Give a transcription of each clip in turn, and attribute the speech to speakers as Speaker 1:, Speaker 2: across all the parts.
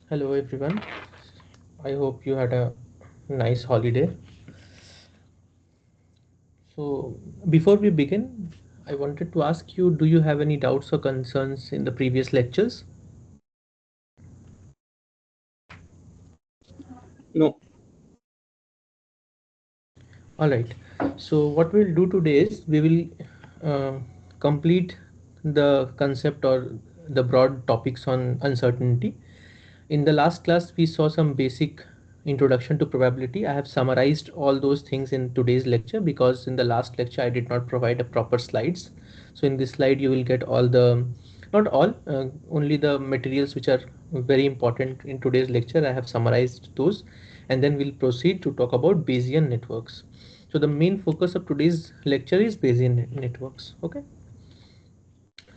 Speaker 1: Hello everyone. I hope you had a nice holiday. So before we begin, I wanted to ask you, do you have any doubts or concerns in the previous lectures?
Speaker 2: No.
Speaker 1: All right. So what we'll do today is we will complete the concept or the broad topics on uncertainty. In the last class, we saw some basic introduction to probability. I have summarized all those things in today's lecture because in the last lecture I did not provide a proper slides. So in this slide you will get all the, not all, only the materials which are very important in today's lecture. I have summarized those, and then we'll proceed to talk about Bayesian networks. So the main focus of today's lecture is Bayesian networks. Okay.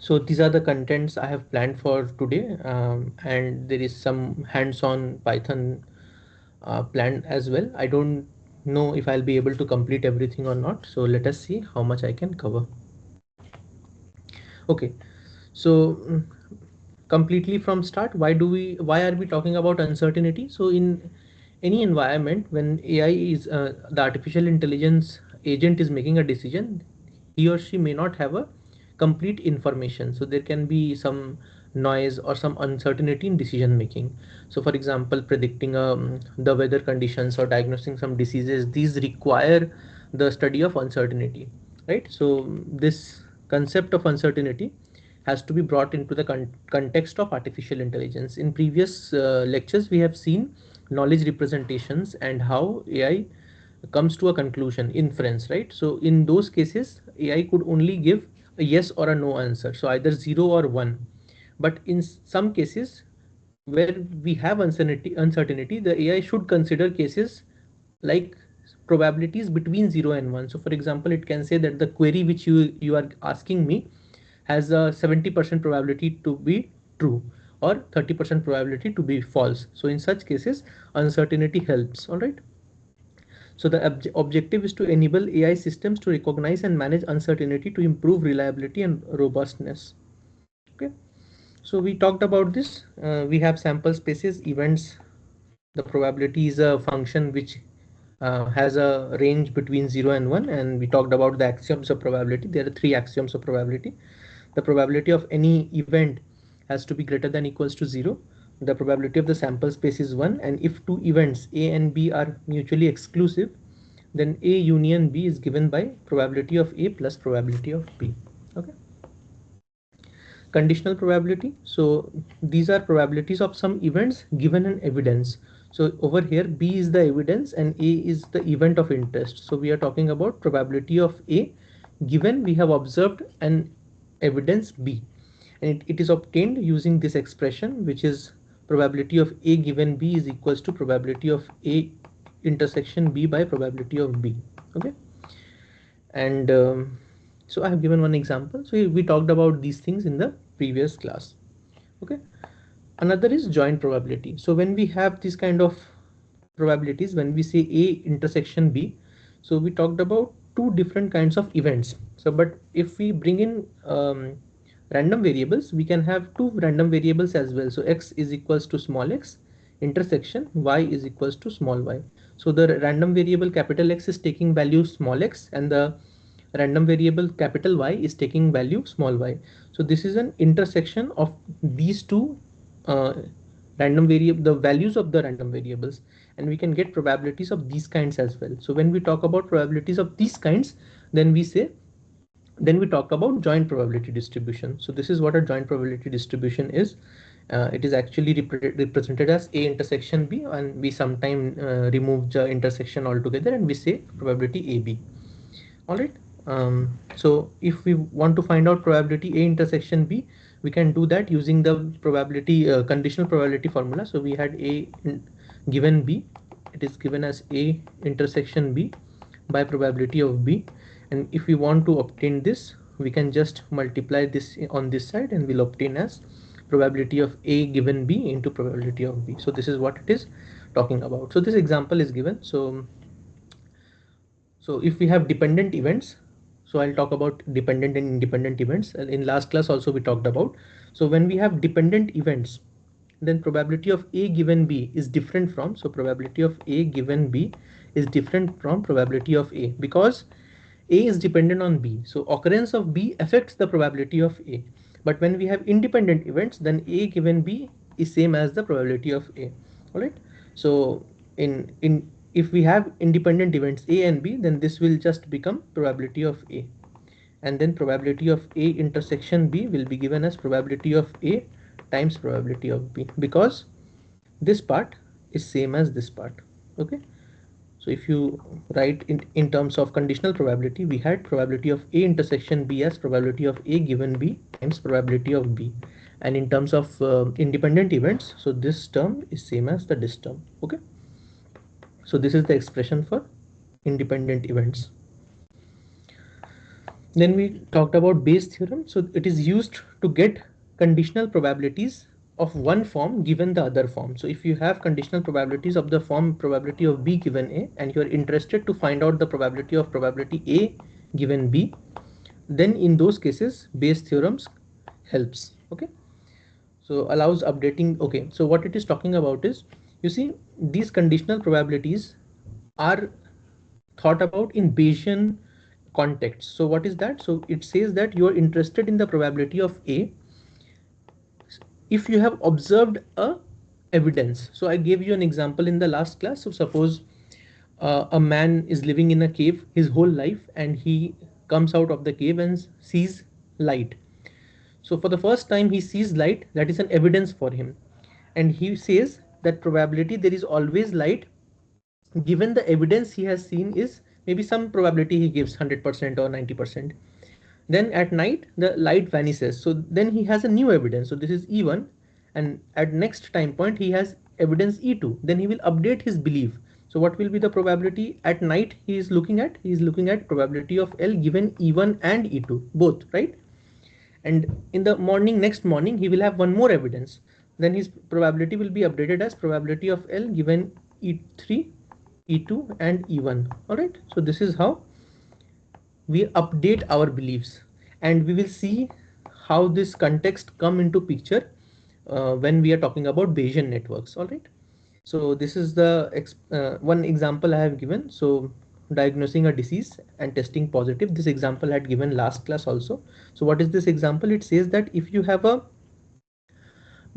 Speaker 1: So these are the contents I have planned for today, and there is some hands-on Python planned as well. I don't know if I'll be able to complete everything or not. So let us see how much I can cover. Okay, so completely from start, why are we talking about uncertainty? So in any environment, when AI is the artificial intelligence agent is making a decision, he or she may not have a complete information. So there can be some noise or some uncertainty in decision making. So for example, predicting the weather conditions or diagnosing some diseases, these require the study of uncertainty, right? So this concept of uncertainty has to be brought into the context of artificial intelligence. In previous lectures, we have seen knowledge representations and how AI comes to a conclusion, inference, right? So in those cases, AI could only give a yes or a no answer, so either 0 or 1. But in some cases where we have uncertainty, the AI should consider cases like probabilities between 0 and 1. So for example, it can say that the query which you are asking me has a 70% probability to be true or 30% probability to be false. So in such cases, uncertainty helps. All right. So the objective is to enable AI systems to recognize and manage uncertainty to improve reliability and robustness. Okay. So we talked about this. We have sample spaces, events. The probability is a function which has a range between 0 and 1, and we talked about the axioms of probability. There are three axioms of probability. The probability of any event has to be greater than equals to 0. The probability of the sample space is 1, and if two events A and B are mutually exclusive, then A union B is given by probability of A plus probability of B. Okay. Conditional probability. So these are probabilities of some events given an evidence. So over here, B is the evidence and A is the event of interest. So we are talking about probability of A given we have observed an evidence B, and it is obtained using this expression, which is probability of A given B is equals to probability of A intersection B by probability of B. Okay. And so I have given one example. So we talked about these things in the previous class. Okay. Another is joint probability. So when we have this kind of probabilities, when we say A intersection B, so we talked about two different kinds of events. So but if we bring in random variables, we can have two random variables as well. So x is equals to small x intersection y is equals to small y. So the random variable capital X is taking value small x, and the random variable capital Y is taking value small y. So this is an intersection of these two uh, random variable, the values of the random variables, and we can get probabilities of these kinds as well. So when we talk about probabilities of these kinds, then we talk about joint probability distribution. So this is what a joint probability distribution is. It is actually represented as A intersection B, and we sometimes remove the intersection altogether and we say probability AB. All right. So if we want to find out probability A intersection B, we can do that using the probability conditional probability formula. So we had given B, it is given as A intersection B by probability of B, and if we want to obtain this, we can just multiply this on this side and we'll obtain as probability of A given B into probability of B. So this is what it is talking about. So this example is given. So if we have dependent events, so I'll talk about dependent and independent events. In last class also we talked about. So when we have dependent events, then probability of A given B is different from, so probability of A given B is different from probability of A, because A is dependent on B. So occurrence of B affects the probability of A. But when we have independent events, then A given B is same as the probability of A. All right. So in if we have independent events A and B, then this will just become probability of A. And then probability of A intersection B will be given as probability of A times probability of B, because this part is same as this part. Okay. So if you write in terms of conditional probability, we had probability of A intersection B as probability of A given B times probability of B. And in terms of independent events, so this term is same as this term. Okay. So this is the expression for independent events. Then we talked about Bayes theorem. So it is used to get conditional probabilities of one form given the other form. So if you have conditional probabilities of the form probability of B given A, and you are interested to find out the probability of probability A given B, then in those cases Bayes theorems helps. Okay. So allows updating. Okay. So what it is talking about is, you see, these conditional probabilities are thought about in Bayesian context. So what is that? So it says that you are interested in the probability of A if you have observed a evidence. So I gave you an example in the last class. So suppose a man is living in a cave his whole life, and he comes out of the cave and sees light. So for the first time he sees light, that is an evidence for him, and he says that probability there is always light given the evidence he has seen is maybe some probability he gives 100% or 90%. Then at night the light vanishes, so then he has a new evidence, so this is E1, and at next time point he has evidence E2, then he will update his belief. So what will be the probability at night he is looking at? He is looking at probability of L given E1 and E2 both, right? And in the morning, next morning, he will have one more evidence, then his probability will be updated as probability of L given E3, E2 and E1. All right, so this is how we update our beliefs, and we will see how this context come into picture when we are talking about Bayesian networks. All right, so this is the one example I have given. So diagnosing a disease and testing positive, this example I had given last class also. So what is this example? It says that if you have a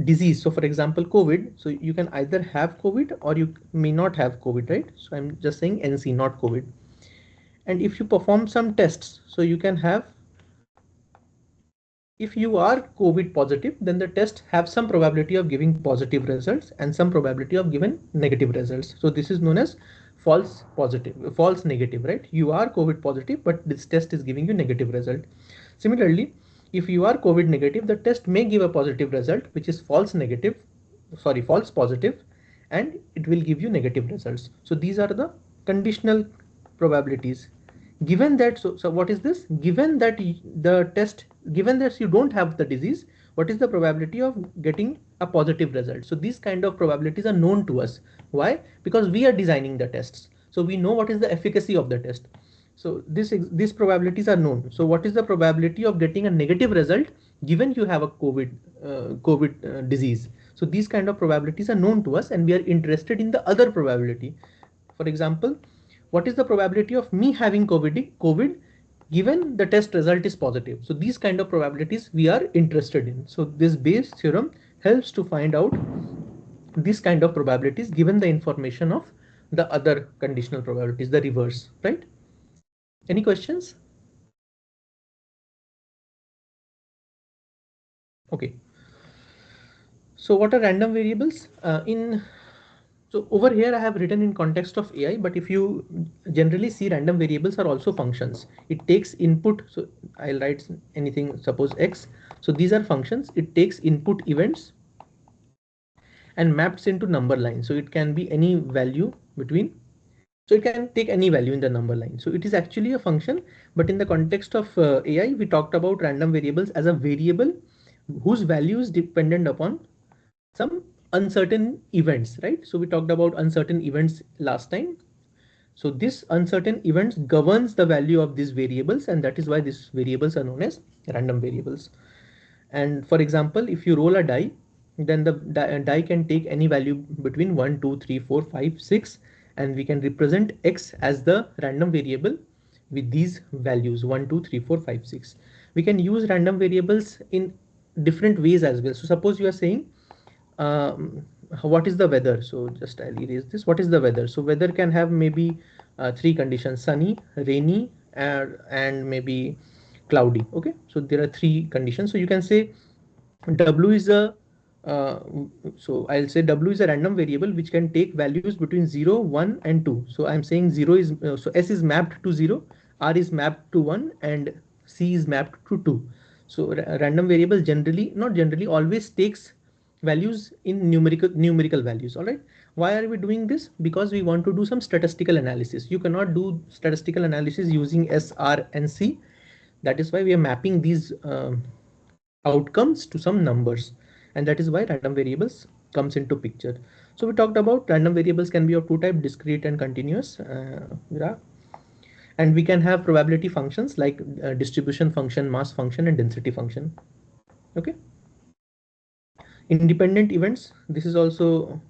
Speaker 1: disease, so for example COVID, so you can either have COVID or you may not have COVID, right? So I'm just saying NC, not COVID. And if you perform some tests, so you can have, if you are COVID positive, then the test have some probability of giving positive results and some probability of giving negative results. So this is known as false positive, false negative, right? You are COVID positive, but this test is giving you negative result. Similarly, if you are COVID negative, the test may give a positive result, which is false negative, sorry, false positive, and it will give you negative results. So these are the conditional probabilities. Given that, so what is this? Given that the test, given that you don't have the disease, what is the probability of getting a positive result? So these kind of probabilities are known to us. Why? Because we are designing the tests, so we know what is the efficacy of the test. So these probabilities are known. So what is the probability of getting a negative result given you have a COVID disease? So these kind of probabilities are known to us, and we are interested in the other probability. For example, what is the probability of me having COVID given the test result is positive? So these kind of probabilities we are interested in. So this Bayes theorem helps to find out these kind of probabilities given the information of the other conditional probabilities, the reverse, right? Any questions? Okay. So what are random variables? So over here I have written in context of AI, but if you generally see, random variables are also functions. It takes input. So I'll write anything, suppose X. So these are functions. It takes input events and maps into number line. So it can be any value between. So it can take any value in the number line. So it is actually a function, but in the context of AI, we talked about random variables as a variable whose value is dependent upon some uncertain events, right? So we talked about uncertain events last time. So this uncertain events governs the value of these variables, and that is why these variables are known as random variables. And for example, if you roll a die, then the die can take any value between 1, 2, 3, 4, 5, 6, and we can represent x as the random variable with these values 1, 2, 3, 4, 5, 6. We can use random variables in different ways as well. So suppose you are saying um, what is the weather? So just I'll erase this. What is the weather? So weather can have maybe three conditions: sunny, rainy, and maybe cloudy. Okay, so there are three conditions. So you can say w is a uh, so I'll say w is a random variable which can take values between 0, 1, and 2. So I'm saying 0 is so s is mapped to 0, r is mapped to 1, and c is mapped to 2. So random variable generally, not generally, always takes values in numerical values. All right, why are we doing this? Because we want to do some statistical analysis. You cannot do statistical analysis using s, r, and c. That is why we are mapping these outcomes to some numbers, and that is why random variables comes into picture. So we talked about random variables can be of two types: discrete and continuous. Yeah. And we can have probability functions like distribution function, mass function, and density function. Okay. Independent events, this is also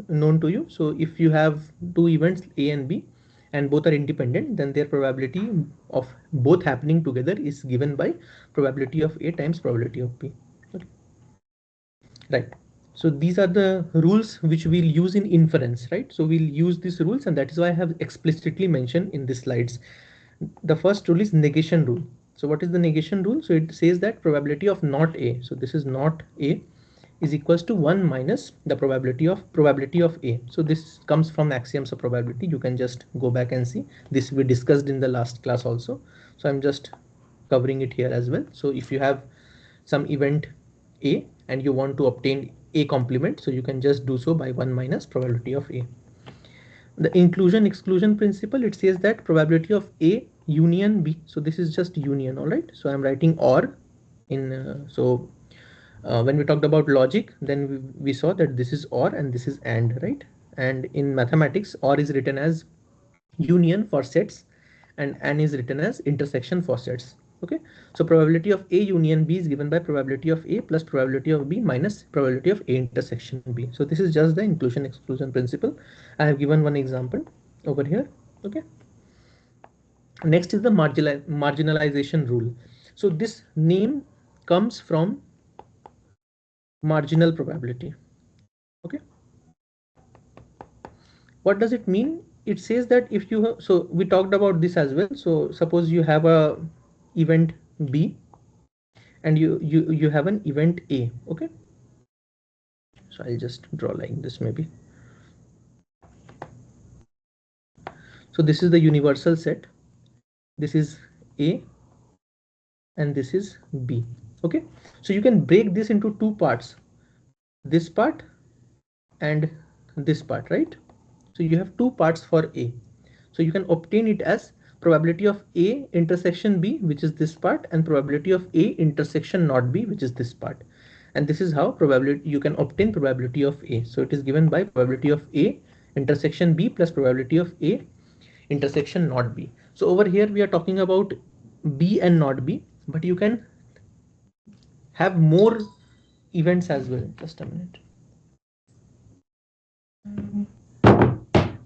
Speaker 1: known to you. So if you have two events a and b and both are independent, then their probability of both happening together is given by probability of a times probability of b. Okay. Right. So these are the rules which we'll use in inference, right? So we'll use these rules, and that is why I have explicitly mentioned in the slides. The first rule is negation rule. So what is the negation rule? So it says that probability of not a, so this is not a, is equals to 1 minus the probability of a. So this comes from axioms of probability. You can just go back and see this. We discussed in the last class also. So I'm just covering it here as well. So if you have some event a and you want to obtain a complement, so you can just do so by 1 minus probability of a. The inclusion exclusion principle, it says that probability of a union b, so this is just union. All right, so I'm writing or in when we talked about logic, then we saw that this is or and this is and, right? And in mathematics, or is written as union for sets and is written as intersection for sets. Okay, so probability of a union b is given by probability of a plus probability of b minus probability of a intersection b. So this is just the inclusion exclusion principle. I have given one example over here. Okay, next is the marginalization rule. So this name comes from marginal probability. Okay, what does it mean? It says that if you have, so we talked about this as well. So suppose you have a event b and you have an event a. Okay, so I'll just draw like this maybe. So this is the universal set, this is a and this is b. Okay, so you can break this into two parts, this part and this part, right? So you have two parts for a. So you can obtain it as probability of a intersection b, which is this part, and probability of a intersection not b, which is this part. And this is how probability you can obtain probability of a. So it is given by probability of a intersection b plus probability of a intersection not b. So over here we are talking about b and not b, but you can have more events as well. Just a minute.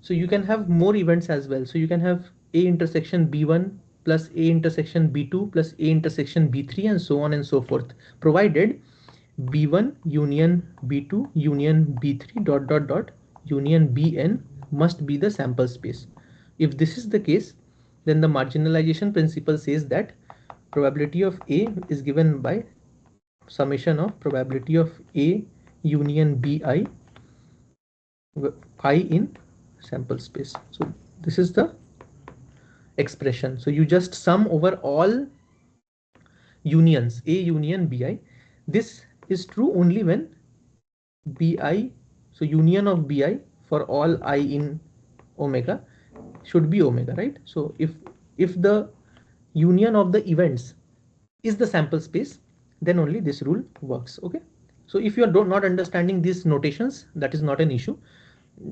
Speaker 1: So you can have more events as well. So you can have a intersection b1 plus a intersection b2 plus a intersection b3 and so on and so forth, provided b1 union b2 union b3 dot dot dot union bn must be the sample space. If this is the case, then the marginalization principle says that probability of a is given by summation of probability of a union bi I in sample space. So this is the expression. So you just sum over all unions, a union bi. This is true only when bi, so union of bi for all I in omega should be omega, right? So if the union of the events is the sample space, then only this rule works. Okay, so if you are not understanding these notations, that is not an issue.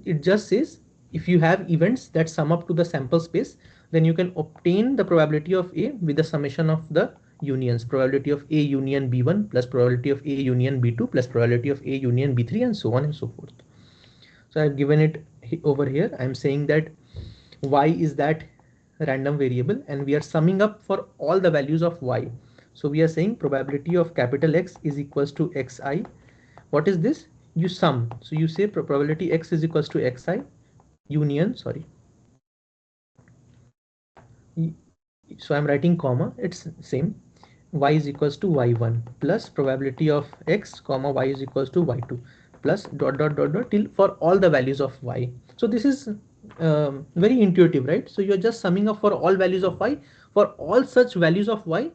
Speaker 1: It just says if you have events that sum up to the sample space, then you can obtain the probability of a with the summation of the unions, probability of A union B1 plus probability of A union B2 plus probability of A union B3, and so on and so forth. So I've given it over here. I'm saying that y is that random variable and we are summing up for all the values of y. So we are saying probability of capital X is equals to xi. What is this? You sum. So you say probability X is equals to xi union, sorry. So I'm writing comma, it's same. Y is equals to y1 plus probability of x comma y is equals to y2 plus dot dot dot dot till for all the values of y. So this is very intuitive, right? So you're just summing up for all values of y. For all such values of y,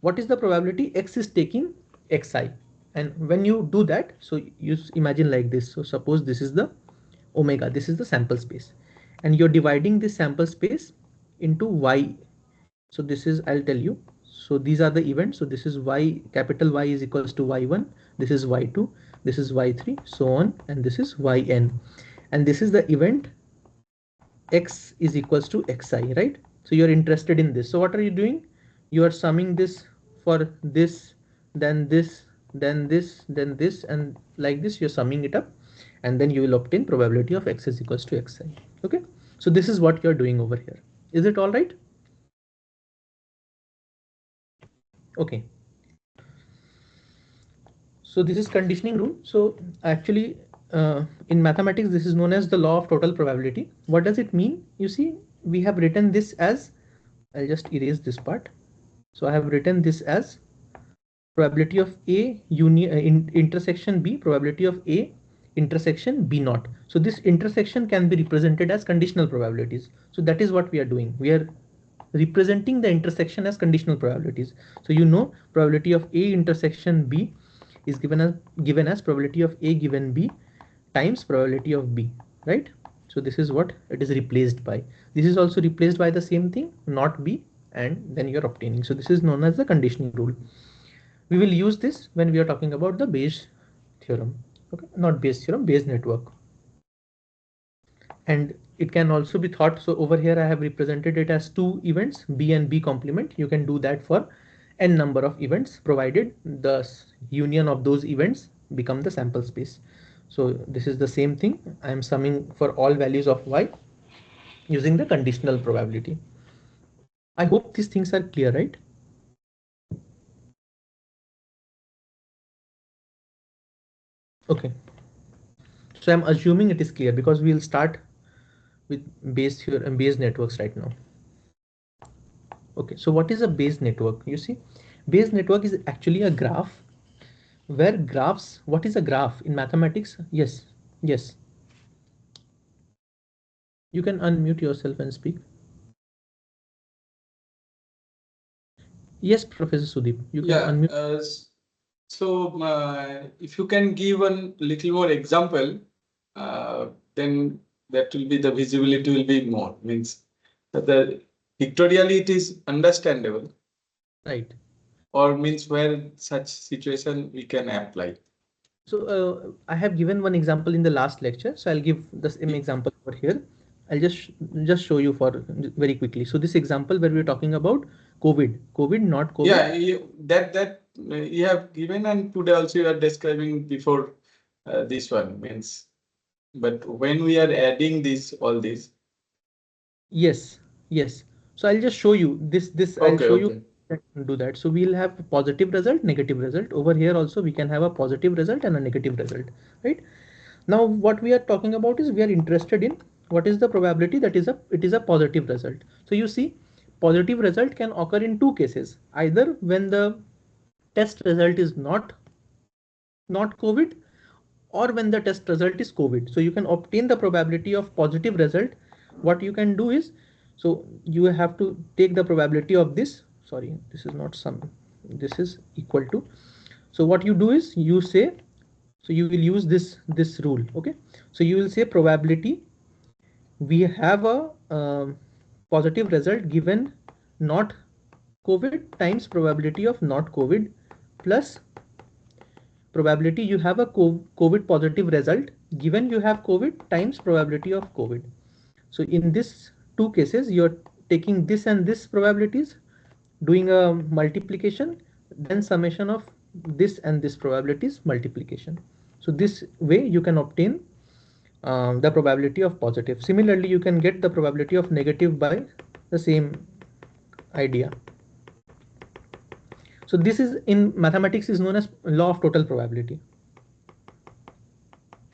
Speaker 1: what is the probability x is taking xi? And when you do that, so you imagine like this. So suppose this is the omega, this is the sample space, and you're dividing this sample space into y. So this is, I'll tell you. So these are the events. So this is y, capital Y is equals to y1, this is y2, this is y3, so on, and this is yn. And this is the event x is equals to xi, right? So you're interested in this. So what are you doing? You are summing this for this, then this, then this, then this, and like this, you're summing it up, and then you will obtain probability of x is equals to xi. Okay. So this is what you're doing over here. Is it all right? Okay. So this is conditioning rule. So actually in mathematics, this is known as the law of total probability. What does it mean? You see, we have written this as, I'll just erase this part. So I have written this as probability of A union intersection B, probability of A intersection B naught. So this intersection can be represented as conditional probabilities. So that is what we are doing. We are representing the intersection as conditional probabilities. So you know probability of A intersection B is given as probability of A given B times probability of B, right? So this is what it is replaced by. This is also replaced by the same thing, not B, and then you're obtaining. So this is known as the conditioning rule. We will use this when we are talking about the Bayes theorem. Okay, not Bayes theorem, Bayes network. And it can also be thought, so over here I have represented it as two events, B and B complement. You can do that for n number of events, provided the union of those events become the sample space. So this is the same thing. I am summing for all values of y using the conditional probability. I hope these things are clear, right? Okay. So I'm assuming it is clear because we'll start with Bayes here and Bayes networks right now. Okay, so what is a Bayes network? You see, Bayes network is actually a graph where graphs, what is a graph in mathematics? Yes, yes. You can unmute yourself and speak. Yes, Professor Sudeep, you can unmute.
Speaker 2: So if you can give a little more example, then that will be the visibility will be more. Means that the pictorially it is understandable.
Speaker 1: Right.
Speaker 2: Or means where such situation we can apply.
Speaker 1: So I have given one example in the last lecture. So I'll give the same example over here. I'll just show you for very quickly. So this example where we're talking about COVID, not COVID.
Speaker 2: Yeah, that you have given, and today also you are describing before this one means. But when we are adding this, all this.
Speaker 1: Yes, yes. So I'll just show you this. I'll show you do that. So we'll have a positive result, negative result. Over here also we can have a positive result and a negative result, right? Now what we are talking about is we are interested in what is the probability that it is a positive result. So you see, positive result can occur in two cases, either when the test result is not COVID, or when the test result is COVID. So you can obtain the probability of positive result. What you can do is, so you have to take the probability of this, sorry, this is not sum, this is equal to. So what you do is you say, so you will use this rule. Okay, so you will say probability, we have a positive result given not COVID times probability of not COVID plus probability you have a COVID positive result given you have COVID times probability of COVID. So in this two cases, you're taking this and this probabilities, doing a multiplication, then summation of this and this probabilities multiplication. So this way you can obtain the probability of positive. Similarly, you can get the probability of negative by the same idea. So this is in mathematics is known as law of total probability.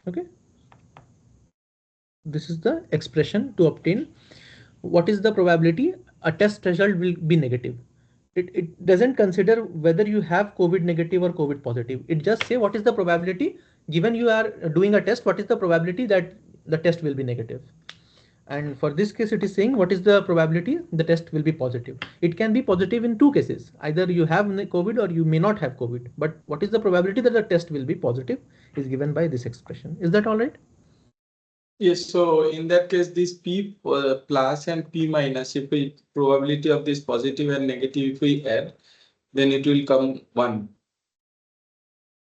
Speaker 1: Okay. This is the expression to obtain what is the probability a test result will be negative. It doesn't consider whether you have COVID negative or COVID positive. It just say what is the probability given you are doing a test, what is the probability that the test will be negative. And for this case, it is saying what is the probability the test will be positive. It can be positive in two cases. Either you have COVID or you may not have COVID. But what is the probability that the test will be positive is given by this expression. Is that all right?
Speaker 2: Yes, so in that case, this P plus and P minus, if we probability of this positive and negative, if we add, then it will come 1.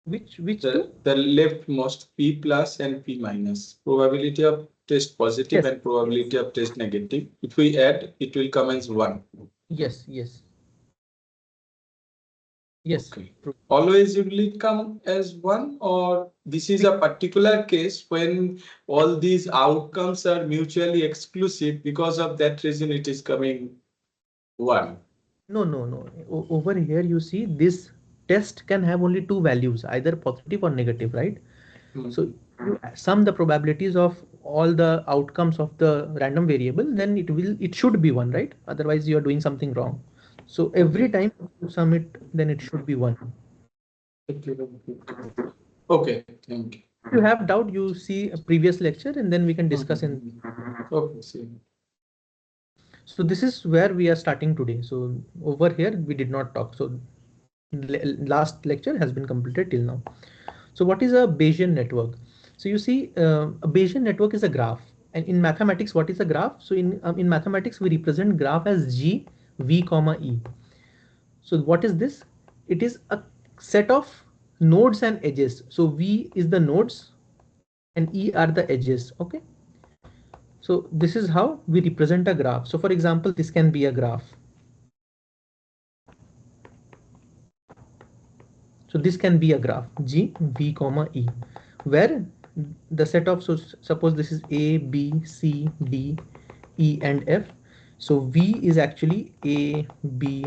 Speaker 1: Which
Speaker 2: the leftmost P plus and P minus, probability of test positive
Speaker 1: yes,
Speaker 2: and probability of test negative. If we add, it will come as 1.
Speaker 1: Yes, yes. Yes.
Speaker 2: Okay. Always it will come as 1, or this is a particular case when all these outcomes are mutually exclusive, because of that reason it is coming 1.
Speaker 1: No, no, no. Over here you see this test can have only two values, either positive or negative, right? So you sum the probabilities of all the outcomes of the random variable, then it should be 1, right? Otherwise you are doing something wrong. So every time you sum it, then it should be 1.
Speaker 2: Okay, thank you.
Speaker 1: If you have doubt, you see a previous lecture and then we can discuss in.
Speaker 2: Okay, see.
Speaker 1: So this is where we are starting today. So over here we did not talk. So last lecture has been completed till now. So what is a Bayesian network? So you see a Bayesian network is a graph, and in mathematics what is a graph? So in mathematics we represent graph as G, V comma E. So what is this? It is a set of nodes and edges. So V is the nodes and E are the edges. Okay. So this is how we represent a graph. So for example, this can be a graph. So this can be a graph G, V comma E, where the set of, so suppose this is A, B, C, D, E and F. So V is actually A, B,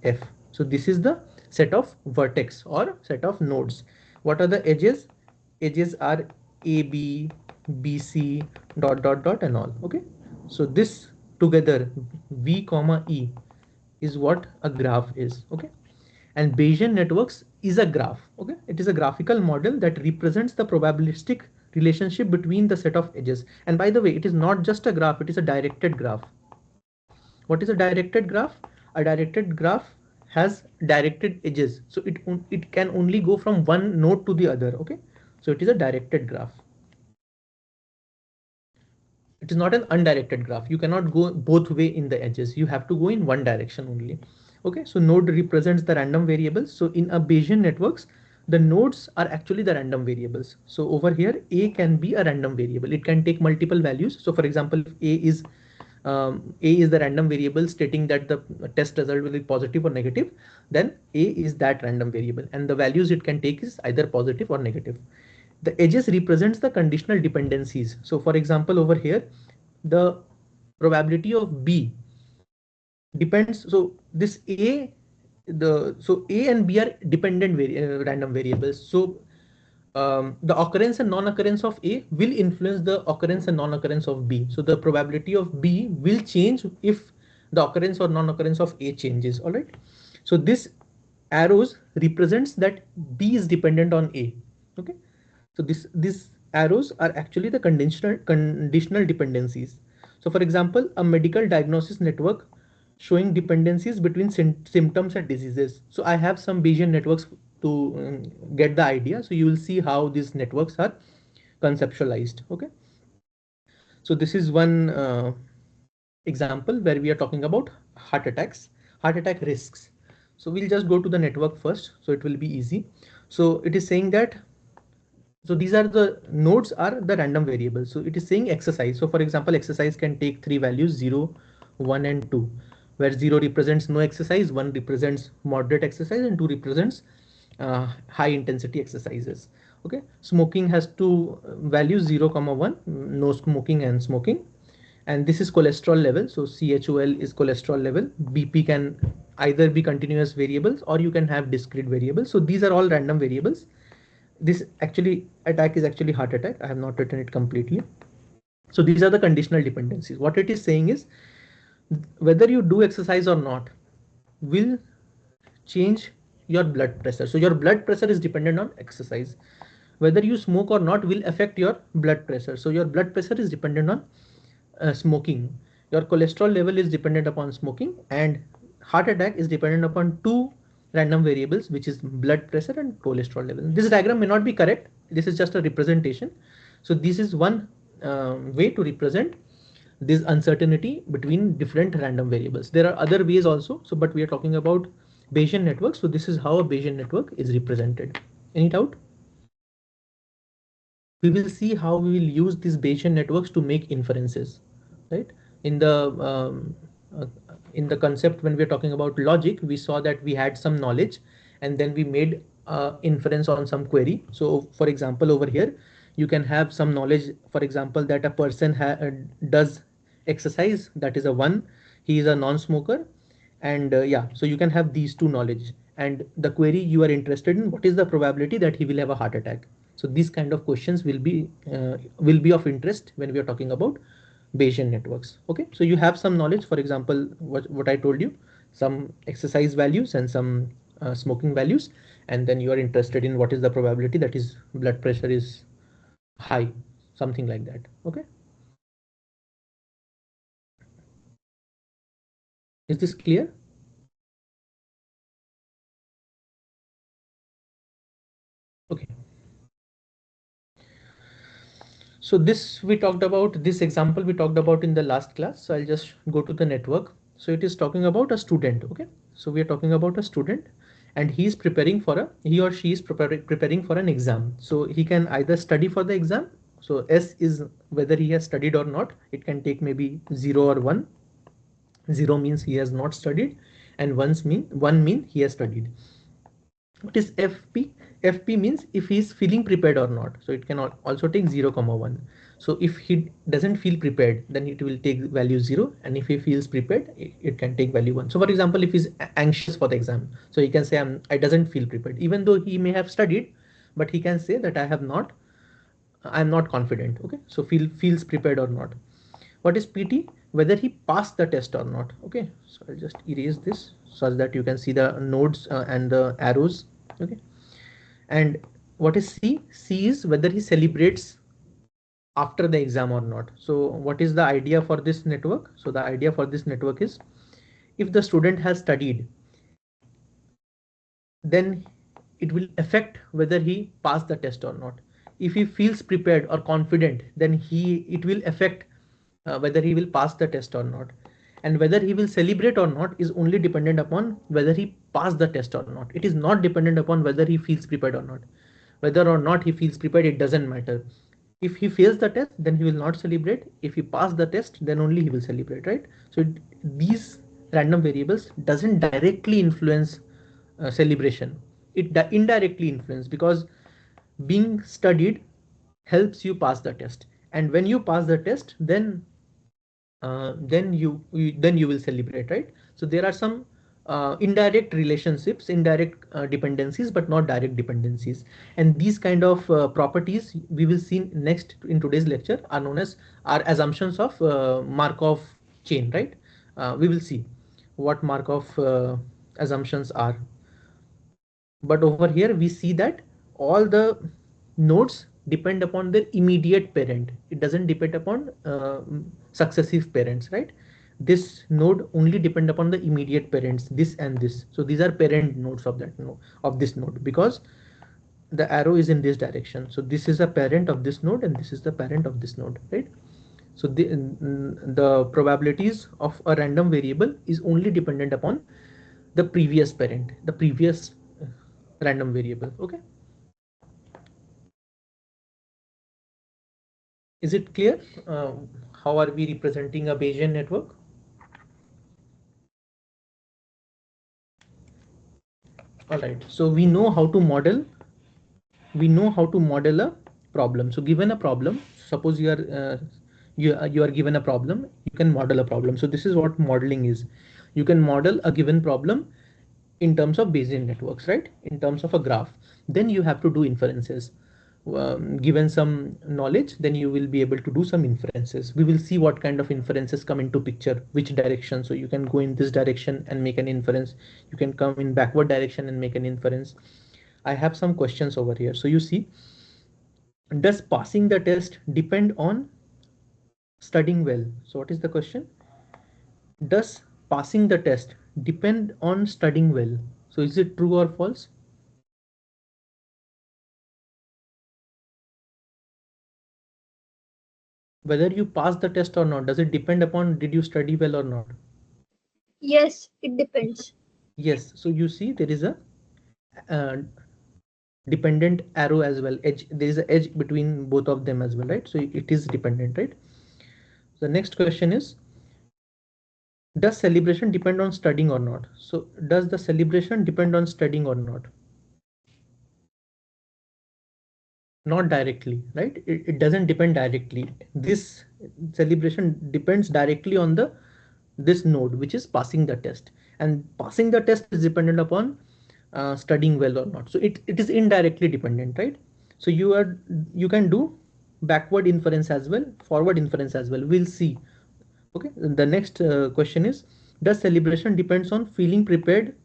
Speaker 1: F. So this is the set of vertex or set of nodes. What are the edges? Edges are A, B, B, C, dot, dot, dot and all. Okay. So this together V comma E is what a graph is. Okay. And Bayesian networks is a graph. Okay. It is a graphical model that represents the probabilistic relationship between the set of edges. And by the way, it is not just a graph, it is a directed graph. What is a directed graph? A directed graph has directed edges. So it can only go from one node to the other. Okay. So it is a directed graph. It is not an undirected graph. You cannot go both way in the edges. You have to go in one direction only. Okay, so node represents the random variables. So in a Bayesian networks, the nodes are actually the random variables. So over here, A can be a random variable. It can take multiple values. So for example, if A is the random variable stating that the test result will be positive or negative, then A is that random variable, and the values it can take is either positive or negative. The edges represents the conditional dependencies. So for example, over here, the probability of B depends. So this so A and B are dependent random variables. So the occurrence and non-occurrence of A will influence the occurrence and non-occurrence of B. So the probability of B will change if the occurrence or non-occurrence of A changes. All right. So this arrows represents that B is dependent on A. Okay. So these arrows are actually the conditional dependencies. So for example, a medical diagnosis network showing dependencies between symptoms and diseases. So I have some Bayesian networks to get the idea. So you will see how these networks are conceptualized. Okay. So this is one example where we are talking about heart attacks, heart attack risks. So we'll just go to the network first. So it will be easy. So it is saying that, so these are the nodes are the random variables. So it is saying exercise. So for example, exercise can take three values, 0, 1 and 2, where 0 represents no exercise, 1 represents moderate exercise, and 2 represents high intensity exercises. Okay, smoking has two values, 0 comma 1, no smoking and smoking. And this is cholesterol level. So CHOL is cholesterol level. BP can either be continuous variables or you can have discrete variables. So these are all random variables. This actually attack is actually heart attack. I have not written it completely. So these are the conditional dependencies. What it is saying is whether you do exercise or not will change your blood pressure. So your blood pressure is dependent on exercise. Whether you smoke or not will affect your blood pressure. So your blood pressure is dependent on smoking. Your cholesterol level is dependent upon smoking, and heart attack is dependent upon two random variables, which is blood pressure and cholesterol level. This diagram may not be correct. This is just a representation. So this is one way to represent this uncertainty between different random variables. There are other ways also. So, but we are talking about Bayesian networks. So this is how a Bayesian network is represented. Any doubt? We will see how we will use these Bayesian networks to make inferences, right? In the uh, in the concept, when we are talking about logic, we saw that we had some knowledge and then we made inference on some query. So for example, over here, you can have some knowledge, for example, that a person does exercise, that is a one, he is a non-smoker, and yeah, so you can have these two knowledge, and the query you are interested in, what is the probability that he will have a heart attack. So these kind of questions will be of interest when we are talking about Bayesian networks. Okay, so you have some knowledge, for example, what I told you, some exercise values and some smoking values, and then you are interested in what is the probability that his blood pressure is high, something like that. Okay, is this clear? Okay. So this we talked about, this example we talked about in the last class. So I'll just go to the network. So it is talking about a student. Okay. So we are talking about a student and he or she is preparing for an exam. So he can either study for the exam. So S is whether he has studied or not. It can take maybe 0 or 1. 0 means he has not studied and 1 mean he has studied. What is FP? FP means if he is feeling prepared or not. So it can also take 0 comma 1. So if he doesn't feel prepared, then it will take value 0, and if he feels prepared, it can take value 1. So for example, if he's anxious for the exam, so he can say I doesn't feel prepared, even though he may have studied, but he can say that I'm not confident. Okay, so feels prepared or not. What is PT? Whether he passed the test or not. Okay, so I'll just erase this so that you can see the nodes and the arrows. Okay, and what is C? C is whether he celebrates after the exam or not. So what is the idea for this network? So the idea for this network is if the student has studied, then it will affect whether he passed the test or not. If he feels prepared or confident, then it will affect whether he will pass the test or not. And whether he will celebrate or not is only dependent upon whether he passed the test or not. It is not dependent upon whether he feels prepared or not. Whether or not he feels prepared, it doesn't matter. If he fails the test, then he will not celebrate. If he passes the test, then only he will celebrate, right? So these random variables doesn't directly influence celebration. It indirectly influence, because being studied helps you pass the test, and when you pass the test, then you will celebrate, right? So there are some indirect relationships, indirect dependencies, but not direct dependencies. And these kind of properties we will see next in today's lecture are known as are assumptions of Markov chain, right? We will see what Markov assumptions are. But over here we see that all the nodes depend upon their immediate parent. It doesn't depend upon successive parents, right? This node only depend upon the immediate parents, this and this. So these are parent nodes of that node, of this node, because the arrow is in this direction. So this is a parent of this node and this is the parent of this node, right? So the probabilities of a random variable is only dependent upon the previous parent, the previous random variable. Okay, is it clear? How are we representing a Bayesian network? All right. So we know how to model a problem. So given a problem, suppose you are given a problem, you can model a problem. So this is what modeling is. You can model a given problem in terms of Bayesian networks, right? In terms of a graph. Then you have to do inferences. Given some knowledge, then you will be able to do some inferences. We will see what kind of inferences come into picture, which direction. So you can go in this direction and make an inference. You can come in backward direction and make an inference. I have some questions over here. So you see, does passing the test depend on studying well? So what is the question? Does passing the test depend on studying well? So is it true or false? Whether you pass the test or not, does it depend upon did you study well or not?
Speaker 3: Yes, it depends.
Speaker 1: Yes. So you see there is a uh, dependent arrow as well. Edge, there is an edge between both of them as well, right? So it is dependent, right? The next question is, does celebration depend on studying or not? So does the celebration depend on studying or not? Not directly, right? It doesn't depend directly. This celebration depends directly on the this node, which is passing the test, and passing the test is dependent upon studying well or not. So it is indirectly dependent, right? So you can do backward inference as well, forward inference as well. We'll see. Okay, the next question is, does celebration depends on feeling prepared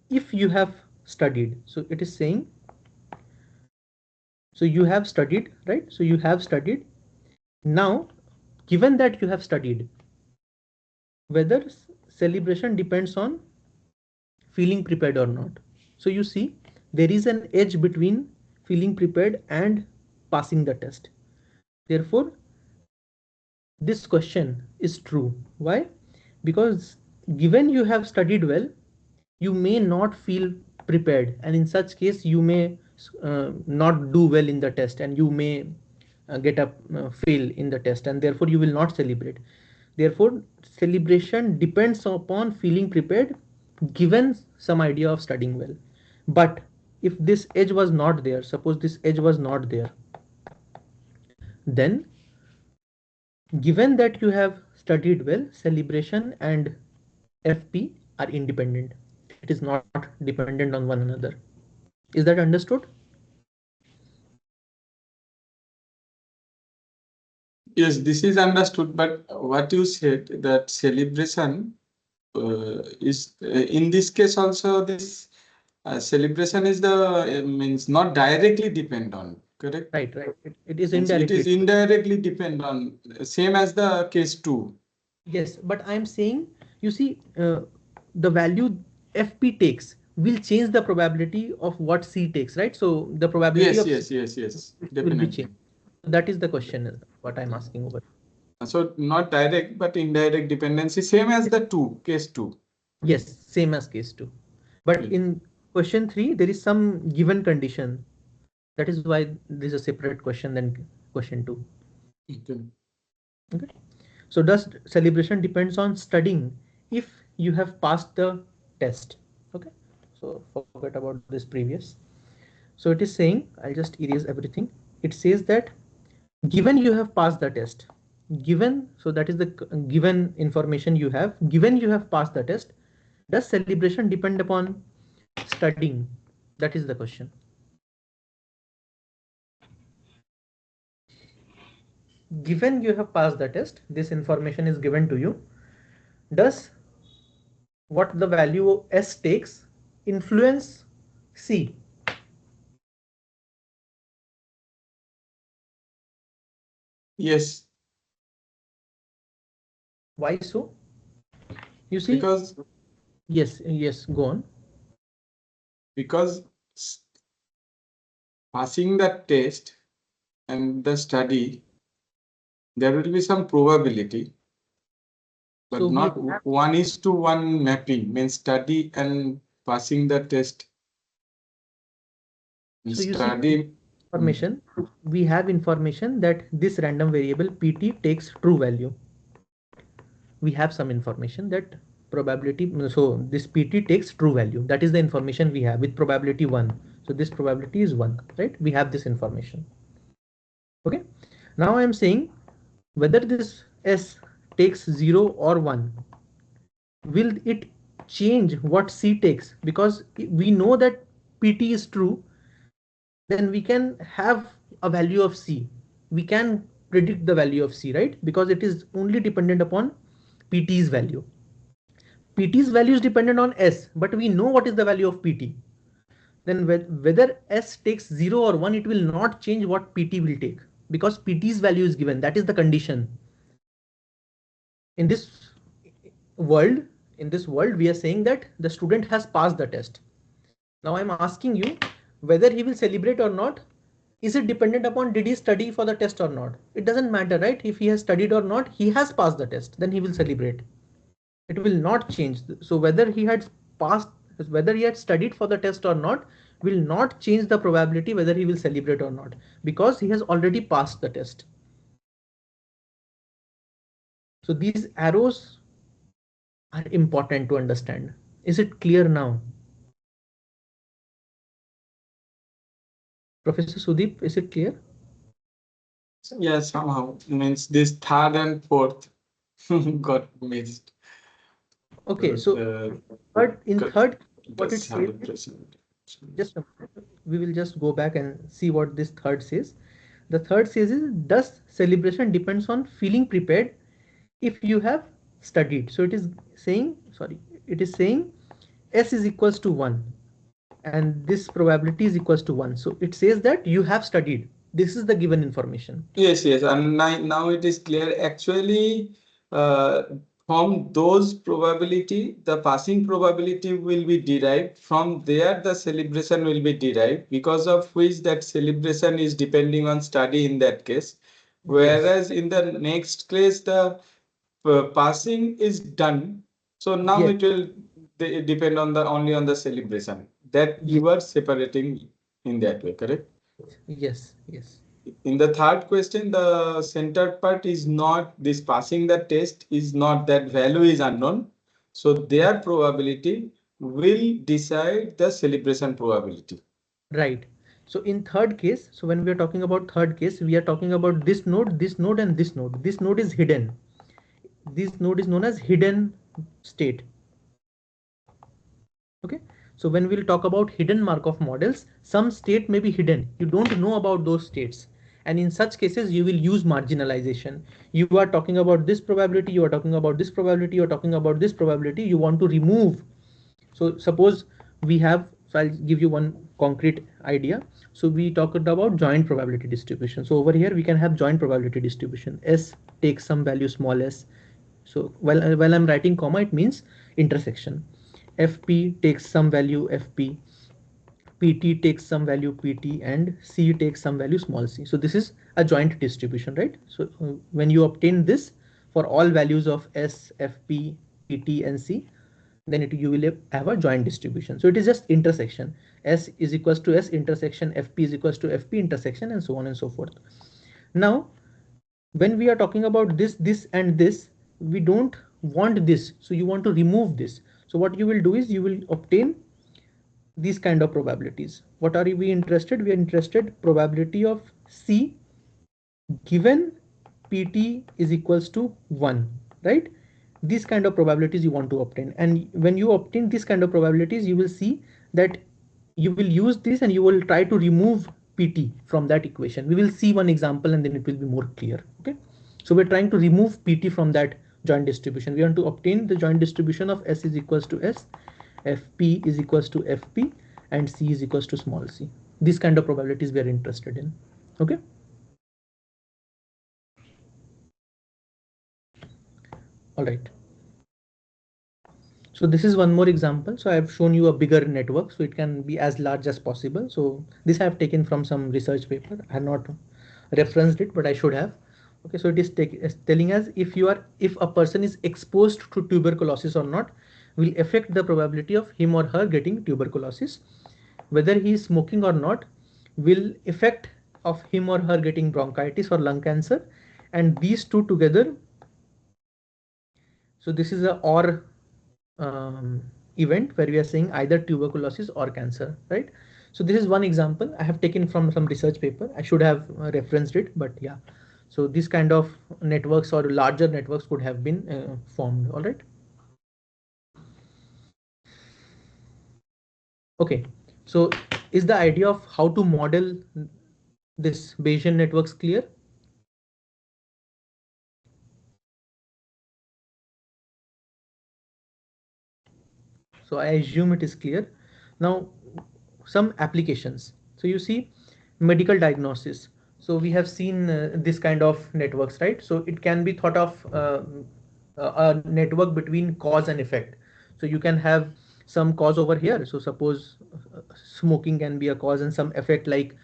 Speaker 1: if you have studied? So it is saying, so you have studied, right? So you have studied. Now, given that you have studied, whether celebration depends on feeling prepared or not. So you see, there is an edge between feeling prepared and passing the test. Therefore, this question is true. Why? Because given you have studied well, you may not feel prepared, and in such case you may not do well in the test, and you may get a fail in the test, and therefore you will not celebrate. Therefore celebration depends upon feeling prepared given some idea of studying well. But if this edge was not there, suppose this edge was not there, then given that you have studied well, celebration and FP are independent. It is not dependent on one another. Is that understood?
Speaker 2: Yes, this is understood, but what you said that celebration is in this case also this celebration is the means not directly depend on, correct?
Speaker 1: Right. It is
Speaker 2: Means it is
Speaker 1: indirectly.
Speaker 2: indirectly depend on same as the case 2.
Speaker 1: Yes, but I'm saying, you see, the value FP takes will change the probability of what C takes, right? So the probability
Speaker 2: Yes,
Speaker 1: of C
Speaker 2: yes, yes, yes,
Speaker 1: will be
Speaker 2: definitely.
Speaker 1: changed. That is the question, what I'm asking over.
Speaker 2: So not direct but indirect dependency same as the case 2.
Speaker 1: Yes, same as case 2. But
Speaker 2: Yes.
Speaker 1: in question 3, there is some given condition. That is why there is a separate question than question 2.
Speaker 2: Okay.
Speaker 1: Okay. So does celebration depends on studying if you have passed the test? Okay. So forget about this previous. So it is saying, I'll just erase everything. It says that given you have passed the test, given, so that is the given information you have, given you have passed the test, does celebration depend upon studying? That is the question. Given you have passed the test, this information is given to you. Does what the value S takes influence C?
Speaker 2: Yes.
Speaker 1: Why so? You see,
Speaker 2: Because
Speaker 1: yes, go on.
Speaker 2: because passing the test and the study, there will be some probability, but
Speaker 1: So we
Speaker 2: not 1:1 mapping, means study and passing the test.
Speaker 1: so you see
Speaker 2: Study.
Speaker 1: information, we have information that this random variable PT takes true value. We have some information that probability, so this PT takes true value. That is the information we have with probability 1. So this probability is 1, right? We have this information. Okay. Now I am saying whether this S takes 0 or 1, will it change what C takes? Because we know that PT is true, then we can have a value of C. We can predict the value of C, right? Because it is only dependent upon PT's value. PT's value is dependent on S, but we know what is the value of PT. Then whether S takes 0 or 1, it will not change what PT will take, because PT's value is given. That is the condition. In this world, we are saying that the student has passed the test. Now I'm asking you whether he will celebrate or not. Is it dependent upon did he study for the test or not? It doesn't matter, right? If he has studied or not, he has passed the test, then he will celebrate. It will not change. So whether he had passed, whether he had studied for the test or not, will not change the probability whether he will celebrate or not, because he has already passed the test. So these arrows are important to understand. Is it clear now? Professor Sudeep, is it clear?
Speaker 2: Yes, somehow means this third and fourth got missed.
Speaker 1: Okay, so but in third, what it says, just a minute, we will just go back and see what this third says. The third says is, thus celebration depends on feeling prepared if you have studied. So it is saying, sorry, it is saying S is equals to 1 and this probability is equals to 1. So it says that you have studied. This is the given information.
Speaker 2: Yes, and now it is clear. Actually, uh, from those probability, the passing probability will be derived. From there, the celebration will be derived, because of which that celebration is depending on study in that case. Whereas in the next case, the passing is done. So now
Speaker 1: Yes.
Speaker 2: it will depend on the only on the celebration that you are separating in that way, correct?
Speaker 1: Yes, yes.
Speaker 2: In the third question, the centered part is not this passing the test is not that value is unknown. So their probability will decide the celebration probability.
Speaker 1: Right. So in third case, so when we are talking about third case, we are talking about this node, and this node. This node is hidden. This node is known as hidden state. Okay. So when we'll talk about hidden Markov models, some state may be hidden. You don't know about those states. And in such cases, you will use marginalization. You are talking about this probability, you are talking about this probability, you are talking about this probability, you want to remove. So suppose we have, so I'll give you one concrete idea. So we talked about joint probability distribution. So over here we can have joint probability distribution. S takes some value small s. So while I'm writing comma, it means intersection. FP takes some value FP, PT takes some value PT, and C takes some value small c. So this is a joint distribution, right? So when you obtain this for all values of S, FP, PT, and C, then you will have a joint distribution. So it is just intersection. S is equals to S intersection, FP is equals to FP intersection, and so on and so forth. Now, when we are talking about this, and this, we don't want this. So you want to remove this. So what you will do is you will obtain these kind of probabilities. What are we interested? We are interested probability of C given PT is equals to 1, right? These kind of probabilities you want to obtain. And when you obtain this kind of probabilities, you will see that you will use this and you will try to remove PT from that equation. We will see one example and then it will be more clear. Okay. So we're trying to remove PT from that joint distribution. We want to obtain the joint distribution of S is equals to S, FP is equals to FP, and C is equals to small c. These kind of probabilities we are interested in. Okay. All right. So this is one more example. So I've shown you a bigger network, so it can be as large as possible. So this I have taken from some research paper. I have not referenced it, but I should have. Okay, so it is telling us if a person is exposed to tuberculosis or not will affect the probability of him or her getting tuberculosis. Whether he is smoking or not will affect of him or her getting bronchitis or lung cancer, and these two together. So this is a OR event where we are saying either tuberculosis or cancer, right? So this is one example I have taken from some research paper. I should have referenced it, but yeah. So this kind of networks or larger networks could have been formed. All right. Okay. So is the idea of how to model this Bayesian networks clear? So I assume it is clear. Now, some applications. So you see medical diagnosis. So we have seen this kind of networks, right? So it can be thought of a network between cause and effect. So you can have some cause over here. So suppose smoking can be a cause and some effect like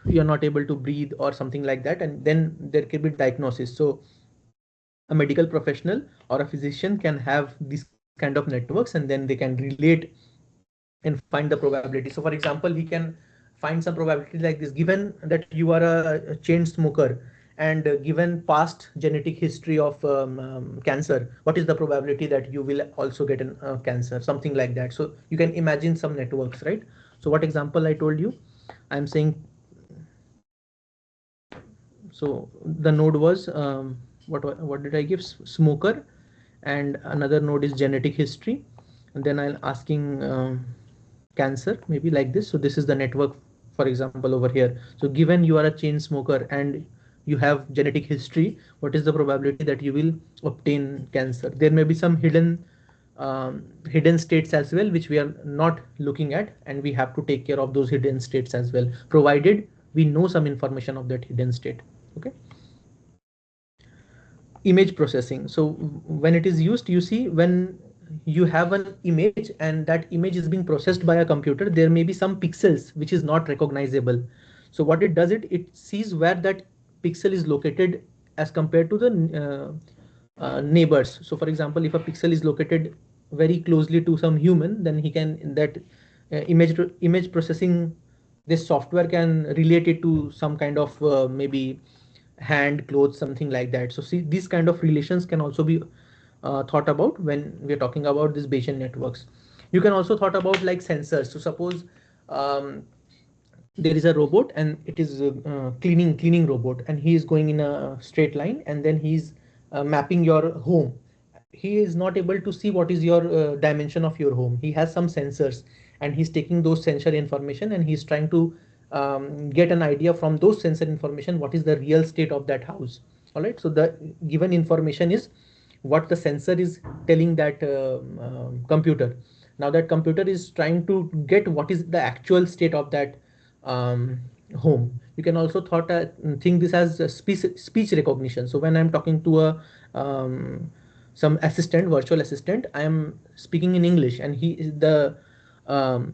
Speaker 1: you're not able to breathe or something like that. And then there can be diagnosis. So a medical professional or a physician can have these kind of networks and then they can relate and find the probability. So for example, we can find some probability like this: given that you are a chain smoker and given past genetic history of cancer, what is the probability that you will also get an cancer, something like that. So you can imagine some networks, right? So what example I told you, I'm saying, so the node was what did I give? Smoker, and another node is genetic history, and then I'm asking cancer, maybe like this. So this is the network, for example, over here. So given you are a chain smoker and you have genetic history, what is the probability that you will obtain cancer? There may be some hidden states as well, which we are not looking at, and we have to take care of those hidden states as well, provided we know some information of that hidden state. Okay. Image processing. So when it is used, you see, when you have an image and that image is being processed by a computer, there may be some pixels which is not recognizable. So what it does, it sees where that pixel is located as compared to the neighbors. So for example, if a pixel is located very closely to some human, then he can, in that image processing, this software can relate it to some kind of maybe hand, clothes, something like that. So see, these kind of relations can also be thought about when we're talking about these Bayesian networks. You can also thought about like sensors. So suppose um, there is a robot and it is cleaning robot, and he is going in a straight line, and then he's mapping your home. He is not able to see what is your dimension of your home. He has some sensors, and he's taking those sensor information and he's trying to get an idea from those sensor information what is the real state of that house. All right, so the given information is what the sensor is telling that computer. Now that computer is trying to get what is the actual state of that um, home. You can also think this as a speech recognition. So when I'm talking to a some assistant, virtual assistant, I am speaking in English, and the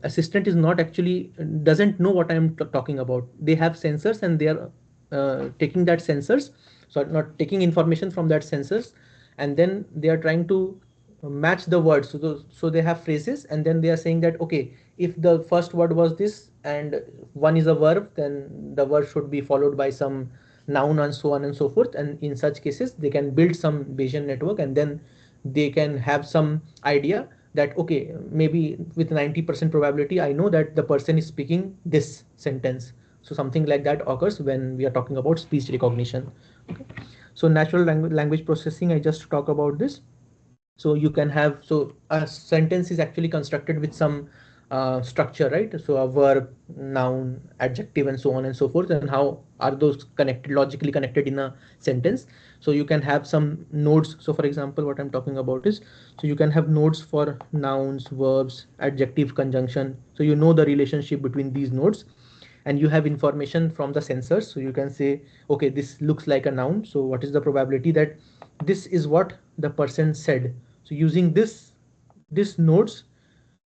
Speaker 1: assistant is not actually doesn't know what I'm talking about. They have sensors and they are taking that sensors, so not taking information from that sensors, and then they are trying to match the words. So they have phrases, and then they are saying that okay, if the first word was this and one is a verb, then the verb should be followed by some noun and so on and so forth. And in such cases, they can build some Bayesian network, and then they can have some idea that okay, maybe with 90% probability I know that the person is speaking this sentence. So something like that occurs when we are talking about speech recognition. Okay. So natural language processing, I just talk about this. So you can have, so a sentence is actually constructed with some structure, right? So a verb, noun, adjective, and so on and so forth, and how are those connected, logically connected in a sentence. So you can have some nodes. So for example, what I'm talking about is, so you can have nodes for nouns, verbs, adjective, conjunction. So you know the relationship between these nodes, and you have information from the sensors. So you can say okay, this looks like a noun, so what is the probability that this is what the person said. So using this nodes,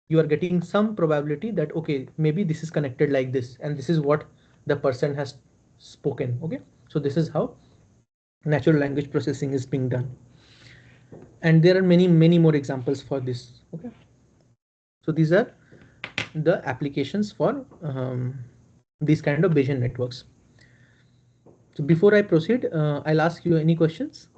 Speaker 1: you are getting some probability that okay, maybe this is connected like this, and this is what the person has spoken. Okay, so this is how natural language processing is being done, and there are many more examples for this. Okay, so these are the applications for these kind of Bayesian networks. So before I proceed, I'll ask you any questions.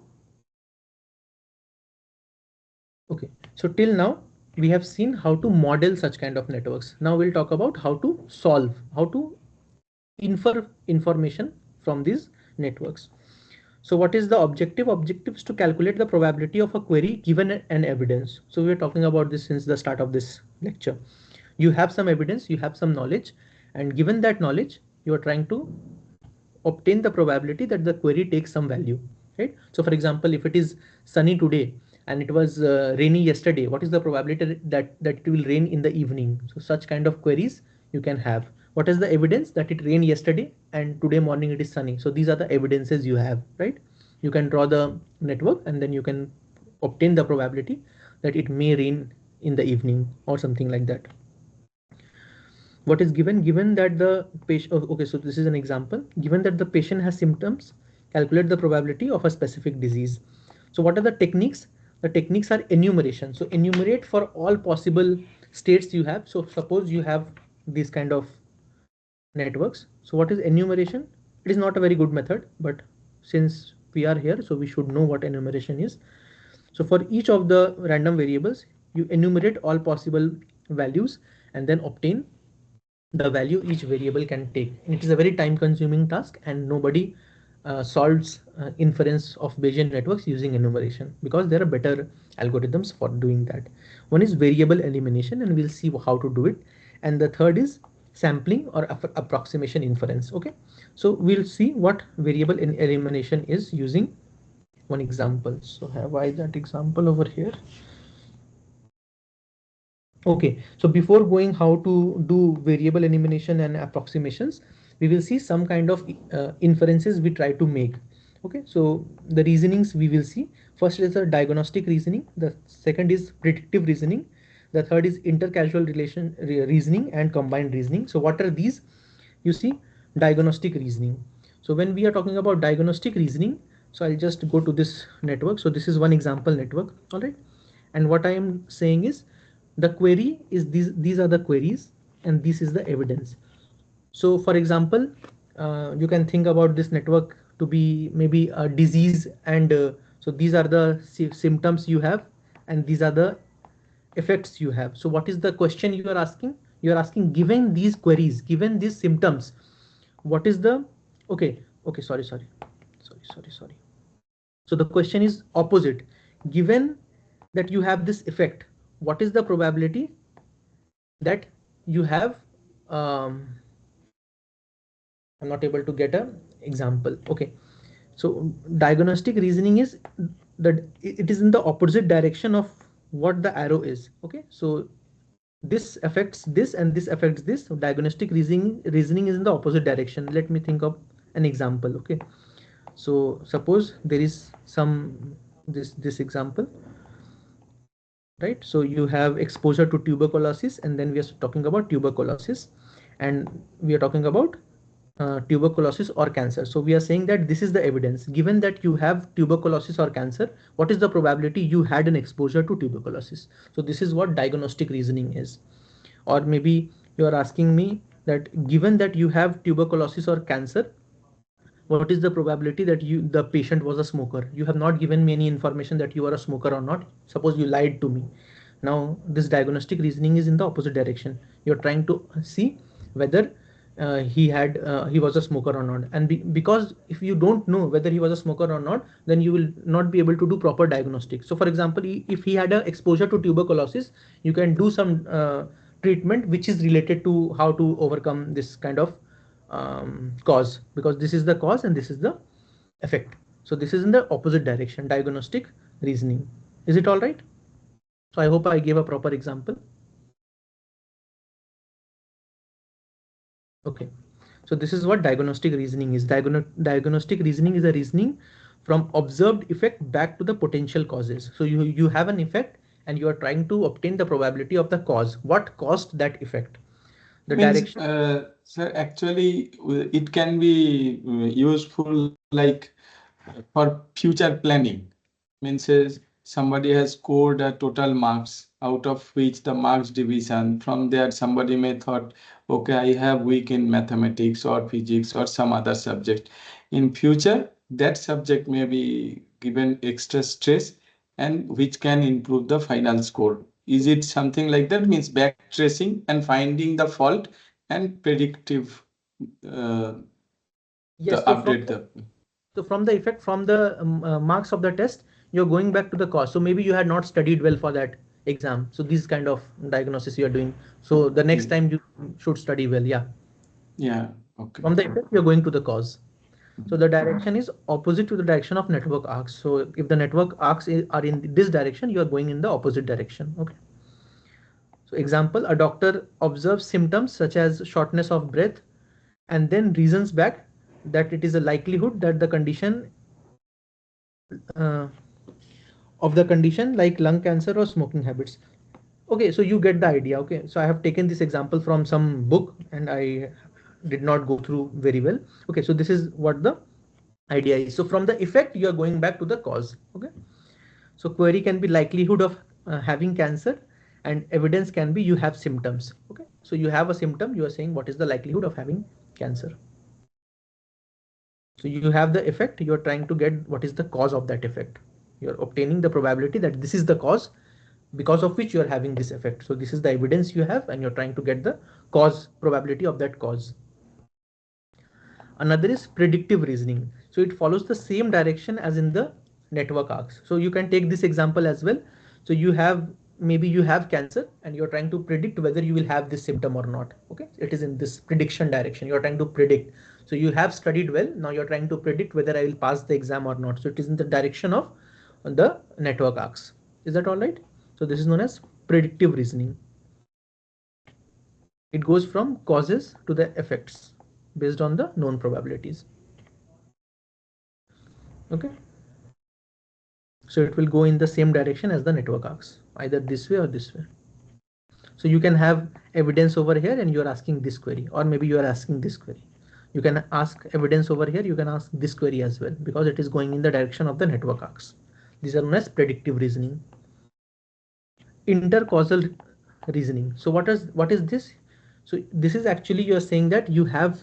Speaker 1: Okay, so till now we have seen how to model such kind of networks. Now we'll talk about how to solve, how to infer information from these networks. So what is the objective? Objective is to calculate the probability of a query given an evidence. So we're talking about this since the start of this lecture. You have some evidence, you have some knowledge, and given that knowledge, you are trying to obtain the probability that the query takes some value, right? So for example, if it is sunny today and it was rainy yesterday, what is the probability that it will rain in the evening? So such kind of queries you can have. What is the evidence that it rained yesterday and today morning it is sunny? So these are the evidences you have, right? You can draw the network and then you can obtain the probability that it may rain in the evening or something like that. What is given that the patient, okay, so this is an example. Given that the patient has symptoms, calculate the probability of a specific disease. So what are the techniques? The techniques are enumeration. So enumerate for all possible states you have. So suppose you have these kind of networks. So what is enumeration? It is not a very good method, but since we are here, so we should know what enumeration is. So for each of the random variables, you enumerate all possible values and then obtain the value each variable can take. And it is a very time consuming task, and nobody solves inference of Bayesian networks using enumeration because there are better algorithms for doing that. One is variable elimination, and we'll see how to do it. And the third is sampling or approximation inference. Okay, so we'll see what variable elimination is using one example. So have I that example over here? Okay, so before going how to do variable elimination and approximations, we will see some kind of inferences we try to make. Okay, so the reasonings we will see. First is the diagnostic reasoning. The second is predictive reasoning. The third is intercausal reasoning and combined reasoning. So what are these? You see, diagnostic reasoning. So when we are talking about diagnostic reasoning, so I'll just go to this network. So this is one example network. All right. And what I am saying is the query is these are the queries and this is the evidence. So for example, you can think about this network to be maybe a disease, and so these are the symptoms you have and these are the effects you have. So what is the question you are asking? You are asking, given these queries, given these symptoms, what is the, okay, sorry. So the question is opposite. Given that you have this effect, what is the probability that you have? I'm not able to get an example. Okay, so diagnostic reasoning is that it is in the opposite direction of what the arrow is. Okay, so this affects this and this affects this. So diagnostic reasoning is in the opposite direction. Let me think of an example. Okay, so suppose there is some this example, right? So you have exposure to tuberculosis, and then we are talking about tuberculosis, and we are talking about tuberculosis or cancer. So we are saying that this is the evidence. Given that you have tuberculosis or cancer, what is the probability you had an exposure to tuberculosis? So this is what diagnostic reasoning is. Or maybe you are asking me that given that you have tuberculosis or cancer, what is the probability that the patient was a smoker? You have not given me any information that you are a smoker or not. Suppose you lied to me. Now this diagnostic reasoning is in the opposite direction. You're trying to see whether he was a smoker or not, and because if you don't know whether he was a smoker or not, then you will not be able to do proper diagnostic. So for example, if he had a exposure to tuberculosis, you can do some treatment which is related to how to overcome this kind of cause, because this is the cause and this is the effect. So this is in the opposite direction, diagnostic reasoning. Is it all right? So I hope I gave a proper example. Okay, so this is what diagnostic reasoning is. Diagnostic reasoning is a reasoning from observed effect back to the potential causes. So you have an effect and you are trying to obtain the probability of the cause. What caused that effect? The
Speaker 2: Means,
Speaker 1: direction.
Speaker 2: sir, actually, it can be useful like for future planning. Means somebody has scored a total marks, out of which the marks division. From there, somebody may thought, okay, I have weak in mathematics or physics or some other subject. In future, that subject may be given extra stress and which can improve the final score. is it something like that? Means back tracing and finding the fault and predictive
Speaker 1: Yes.
Speaker 2: the update the.
Speaker 1: So from the effect, from the marks of the test, you're going back to the cause. So maybe you had not studied well for that exam. So this kind of diagnosis you are doing. So the next time you should study well. Yeah.
Speaker 2: Yeah. Okay.
Speaker 1: From the effect, you're going to the cause. So the direction is opposite to the direction of network arcs. So if the network arcs are in this direction, you are going in the opposite direction. Okay. So example, a doctor observes symptoms such as shortness of breath and then reasons back that it is a likelihood that the condition uh, of the condition like lung cancer or smoking habits. Okay, so you get the idea. Okay, so I have taken this example from some book and I did not go through very well. Okay, so this is what the idea is. So from the effect, you are going back to the cause. Okay, so query can be likelihood of having cancer, and evidence can be you have symptoms. Okay, so you have a symptom, you are saying what is the likelihood of having cancer. So you have the effect, you're trying to get what is the cause of that effect. You're obtaining the probability that this is the cause because of which you are having this effect. So this is the evidence you have and you're trying to get the cause probability of that cause. Another is predictive reasoning. So it follows the same direction as in the network arcs. So you can take this example as well. So you have, maybe you have cancer and you're trying to predict whether you will have this symptom or not. Okay, it is in this prediction direction. You're trying to predict. So you have studied well. Now you're trying to predict whether I will pass the exam or not. So it is in the direction of the network arcs. Is that all right? So this is known as predictive reasoning. It goes from causes to the effects based on the known probabilities. Okay, so it will go in the same direction as the network arcs, either this way or this way. So you can have evidence over here and you're asking this query, or maybe you are asking this query. You can ask evidence over here, you can ask this query as well, because it is going in the direction of the network arcs. These are known as predictive reasoning. Intercausal reasoning. So what is this? So this is actually, you are saying that you have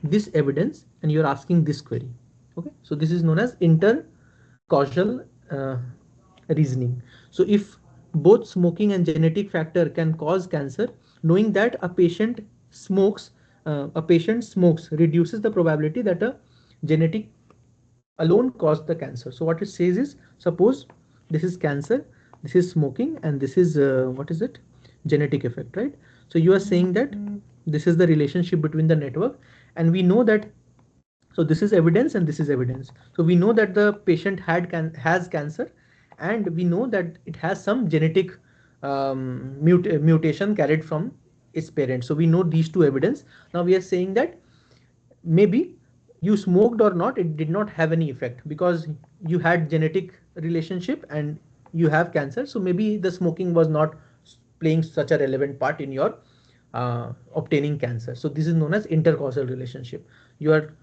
Speaker 1: this evidence and you're asking this query. Okay, so this is known as intercausal reasoning. So if both smoking and genetic factor can cause cancer, knowing that a patient smokes reduces the probability that a genetic alone caused the cancer. So what it says is, suppose this is cancer, this is smoking, and this is what is it? Genetic effect, right? So you are saying that this is the relationship between the network, and we know that. So this is evidence and this is evidence. So we know that the patient has cancer, and we know that it has some genetic mutation carried from its parents. So we know these two evidence. Now we are saying that maybe you smoked or not, it did not have any effect because you had genetic relationship and you have cancer. So maybe the smoking was not playing such a relevant part in your obtaining cancer. So this is known as intercausal relationship. You are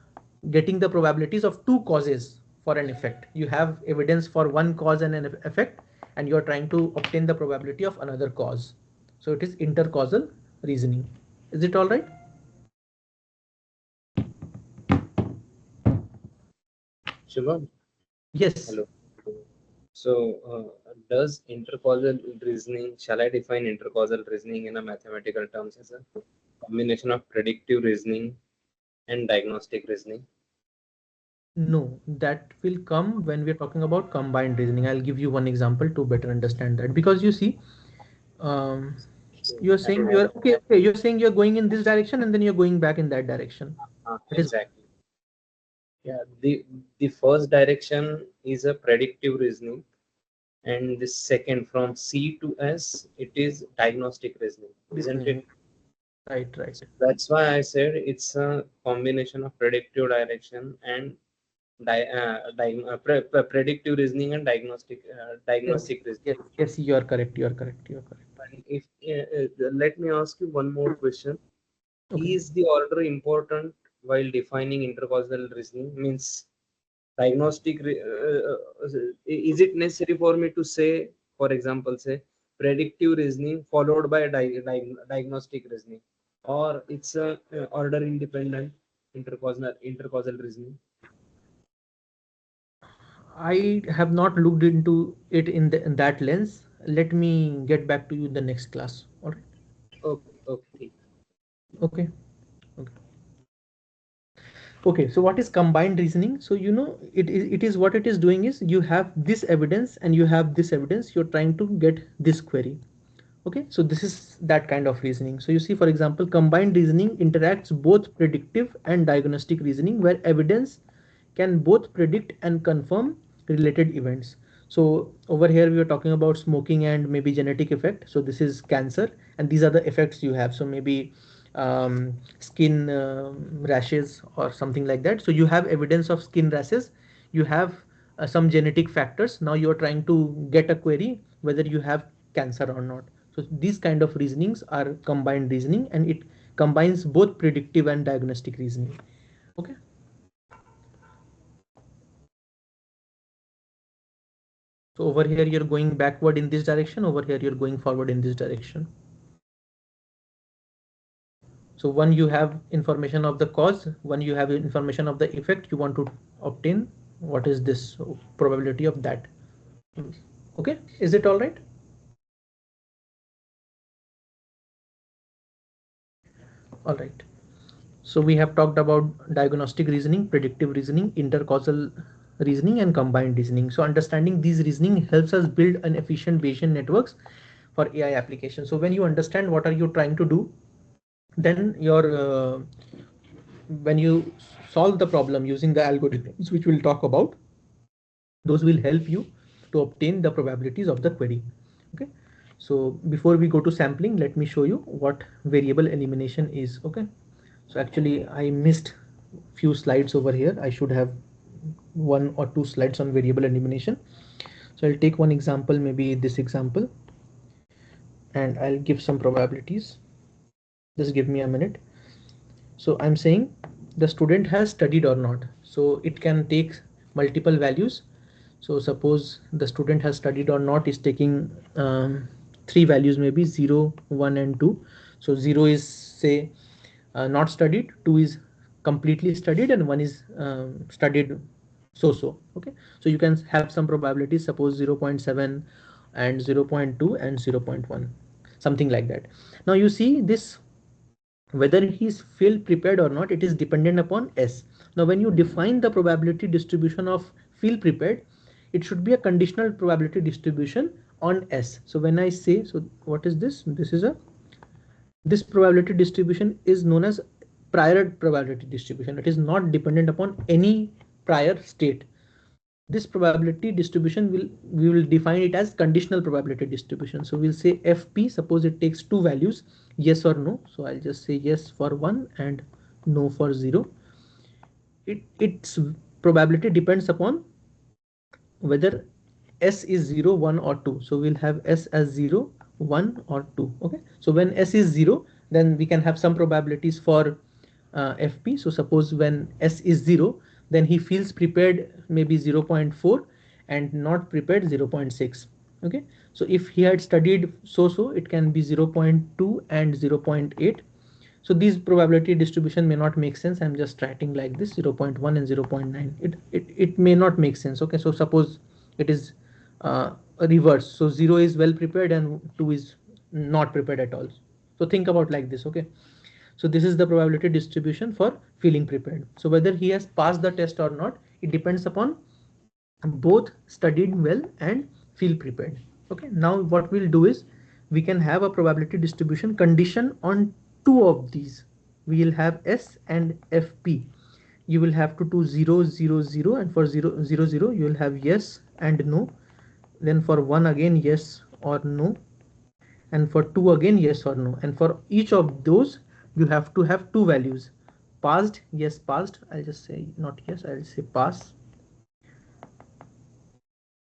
Speaker 1: getting the probabilities of two causes for an effect. You have evidence for one cause and an effect, and you are trying to obtain the probability of another cause. So it is intercausal reasoning. Is it all right?
Speaker 4: Shubham?
Speaker 1: Yes.
Speaker 4: Hello. So, does intercausal reasoning, shall I define intercausal reasoning in a mathematical terms as a combination of predictive reasoning and diagnostic reasoning?
Speaker 1: No, that will come when we're talking about combined reasoning. I'll give you one example to better understand that. Because you see, um, you're saying you're okay, okay, you're saying you're going in this direction and then you're going back in that direction. It is
Speaker 4: Exactly. Yeah, the first direction is a predictive reasoning, and the second from C to S, it is diagnostic reasoning, isn't it?
Speaker 1: right, right.
Speaker 4: That's why I said it's a combination of predictive direction and predictive reasoning and
Speaker 1: Yes,
Speaker 4: diagnostic
Speaker 1: yes,
Speaker 4: reasoning.
Speaker 1: yes, you are correct. You are correct. You are correct.
Speaker 4: And if let me ask you one more question:
Speaker 1: Okay.
Speaker 4: is the order important while defining intercausal reasoning? Means diagnostic. Is it necessary for me to say, for example, say predictive reasoning followed by diagnostic reasoning, or it's a order independent intercausal reasoning?
Speaker 1: I have not looked into it in that lens. let me get back to you in the next class. All right.
Speaker 4: Okay.
Speaker 1: Okay. Okay. Okay, so what is combined reasoning? So it is what it is doing is you have this evidence and you have this evidence, you're trying to get this query. Okay, so this is that kind of reasoning. So you see, for example, combined reasoning interacts both predictive and diagnostic reasoning, where evidence can both predict and confirm related events. So over here we are talking about smoking and maybe genetic effect. So this is cancer, and these are the effects you have. So maybe skin rashes or something like that. So you have evidence of skin rashes, you have some genetic factors. Now you are trying to get a query whether you have cancer or not. So these kind of reasonings are combined reasoning, and it combines both predictive and diagnostic reasoning. Okay. So over here you're going backward in this direction, over here you're going forward in this direction. So one, you have information of the cause, one you have information of the effect, you want to obtain what is this probability of that. Okay, is it all right? All right. So we have talked about diagnostic reasoning, predictive reasoning, intercausal reasoning, and combined reasoning. So understanding these reasoning helps us build an efficient Bayesian networks for AI application. So when you understand what are you trying to do, then when you solve the problem using the algorithms which we'll talk about, those will help you to obtain the probabilities of the query. Okay, so before we go to sampling, let me show you what variable elimination is. Okay, so actually I missed few slides over here. I should have 1 or 2 slides on variable elimination. So I'll take one example, maybe this example, and I'll give some probabilities. Just give me a minute. So I'm saying the student has studied or not. So it can take multiple values. So suppose the student has studied or not is taking 3 values, maybe 0, 1, and 2. So 0 is, say, not studied, 2 is completely studied, and 1 is studied so. Okay, so you can have some probabilities, suppose 0.7 and 0.2 and 0.1, something like that. Now you see this, whether he is feel prepared or not, it is dependent upon S. Now when you define the probability distribution of feel prepared, it should be a conditional probability distribution on S. So when I say, so what is this? This probability distribution is known as prior probability distribution. It is not dependent upon any prior state. This probability distribution we will define it as conditional probability distribution. So we'll say FP, suppose it takes 2 values, yes or no. So I'll just say yes for 1 and no for 0. Its probability depends upon whether S is 0, 1, or 2. So we'll have S as 0, 1, or 2. Okay, so when S is 0, then we can have some probabilities for FP. So suppose when S is 0, then he feels prepared maybe 0.4 and not prepared 0.6. Okay, so if he had studied so, it can be 0.2 and 0.8. So these probability distribution may not make sense. I'm just writing like this, 0.1 and 0.9. It may not make sense. Okay, so suppose it is a reverse. So 0 is well prepared and 2 is not prepared at all. So think about like this. Okay, so this is the probability distribution for feeling prepared. So whether he has passed the test or not, it depends upon both studied well and feel prepared. Okay, now what we'll do is we can have a probability distribution condition on two of these. We will have S and FP. You will have to do 0, 0, 0, and for 0, 0, 0 you will have yes and no. Then for 1 again yes or no, and for 2 again yes or no, and for each of those you have to have 2 values, passed, yes, passed. I'll just say not yes, I'll say pass,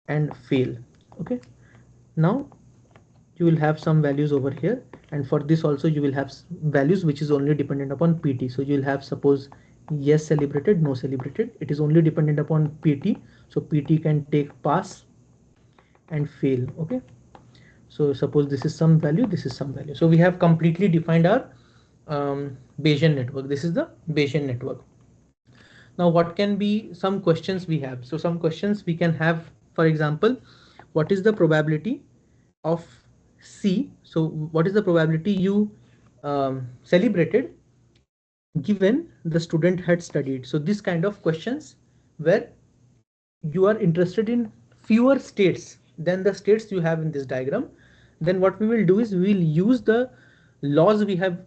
Speaker 1: and fail. Okay, now you will have some values over here, and for this also you will have values which is only dependent upon PT. So you will have, suppose, yes celebrated, no celebrated. It is only dependent upon PT. So PT can take pass and fail. Okay, so suppose this is some value, this is some value. So we have completely defined our Bayesian network. This is the Bayesian network. Now what can be some questions we have? So some questions we can have, for example, what is the probability of C. So what is the probability you celebrated given the student had studied? So this kind of questions where you are interested in fewer states than the states you have in this diagram, then what we will do is we will use the laws we have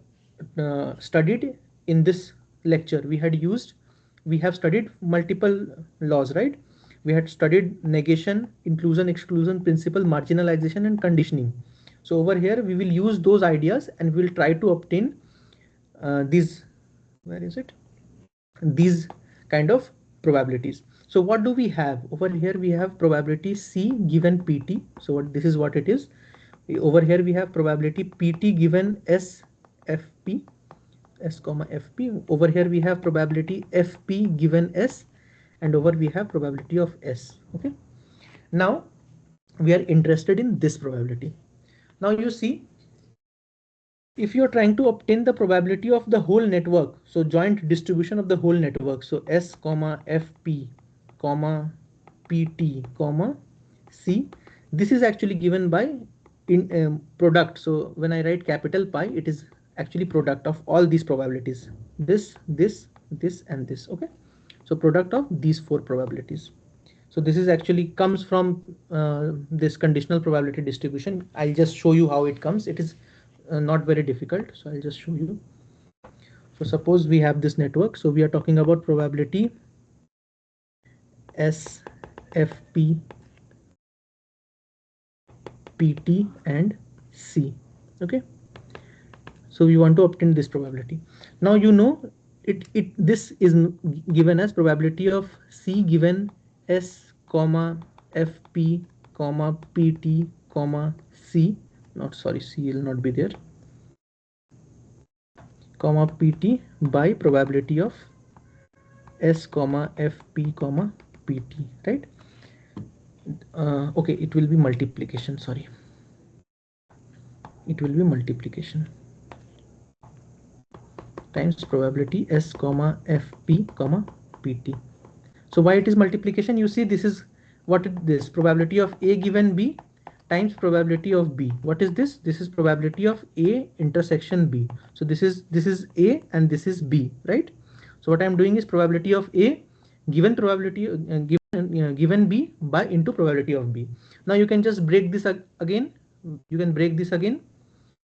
Speaker 1: studied in this lecture. We have studied multiple laws, right? We had studied negation, inclusion, exclusion principle, marginalization, and conditioning. So over here we will use those ideas and we will try to obtain these, where is it, these kind of probabilities. So what do we have over here? We have probability C given PT. So what, this is what it is. Over here we have probability PT given S FP, S comma FP. Over here we have probability FP given S, and over we have probability of S. Okay. Now we are interested in this probability. Now you see, if you're trying to obtain the probability of the whole network, so joint distribution of the whole network, so S comma FP comma PT comma C, this is actually given by in product. So when I write capital pi, it is actually product of all these probabilities, this, and this. Okay, so product of these four probabilities. So this is actually comes from this conditional probability distribution. I'll just show you how it comes. It is not very difficult, so I'll just show you. So suppose we have this network. So we are talking about probability S, FP, PT, and C. Okay. So we want to obtain this probability. Now you know this is given as probability of C given S comma FP comma PT comma C. Not, sorry, C will not be there, comma PT by probability of S comma FP comma PT, right? Okay, it will be multiplication, sorry. It will be multiplication times probability S comma FP comma PT. So why it is multiplication? You see, this is what it is, probability of A given B times probability of B. What is this? This is probability of A intersection B. So this is A and this is B, right? So what I am doing is probability of A given probability given B by into probability of B. Now you can just break this again. You can break this again.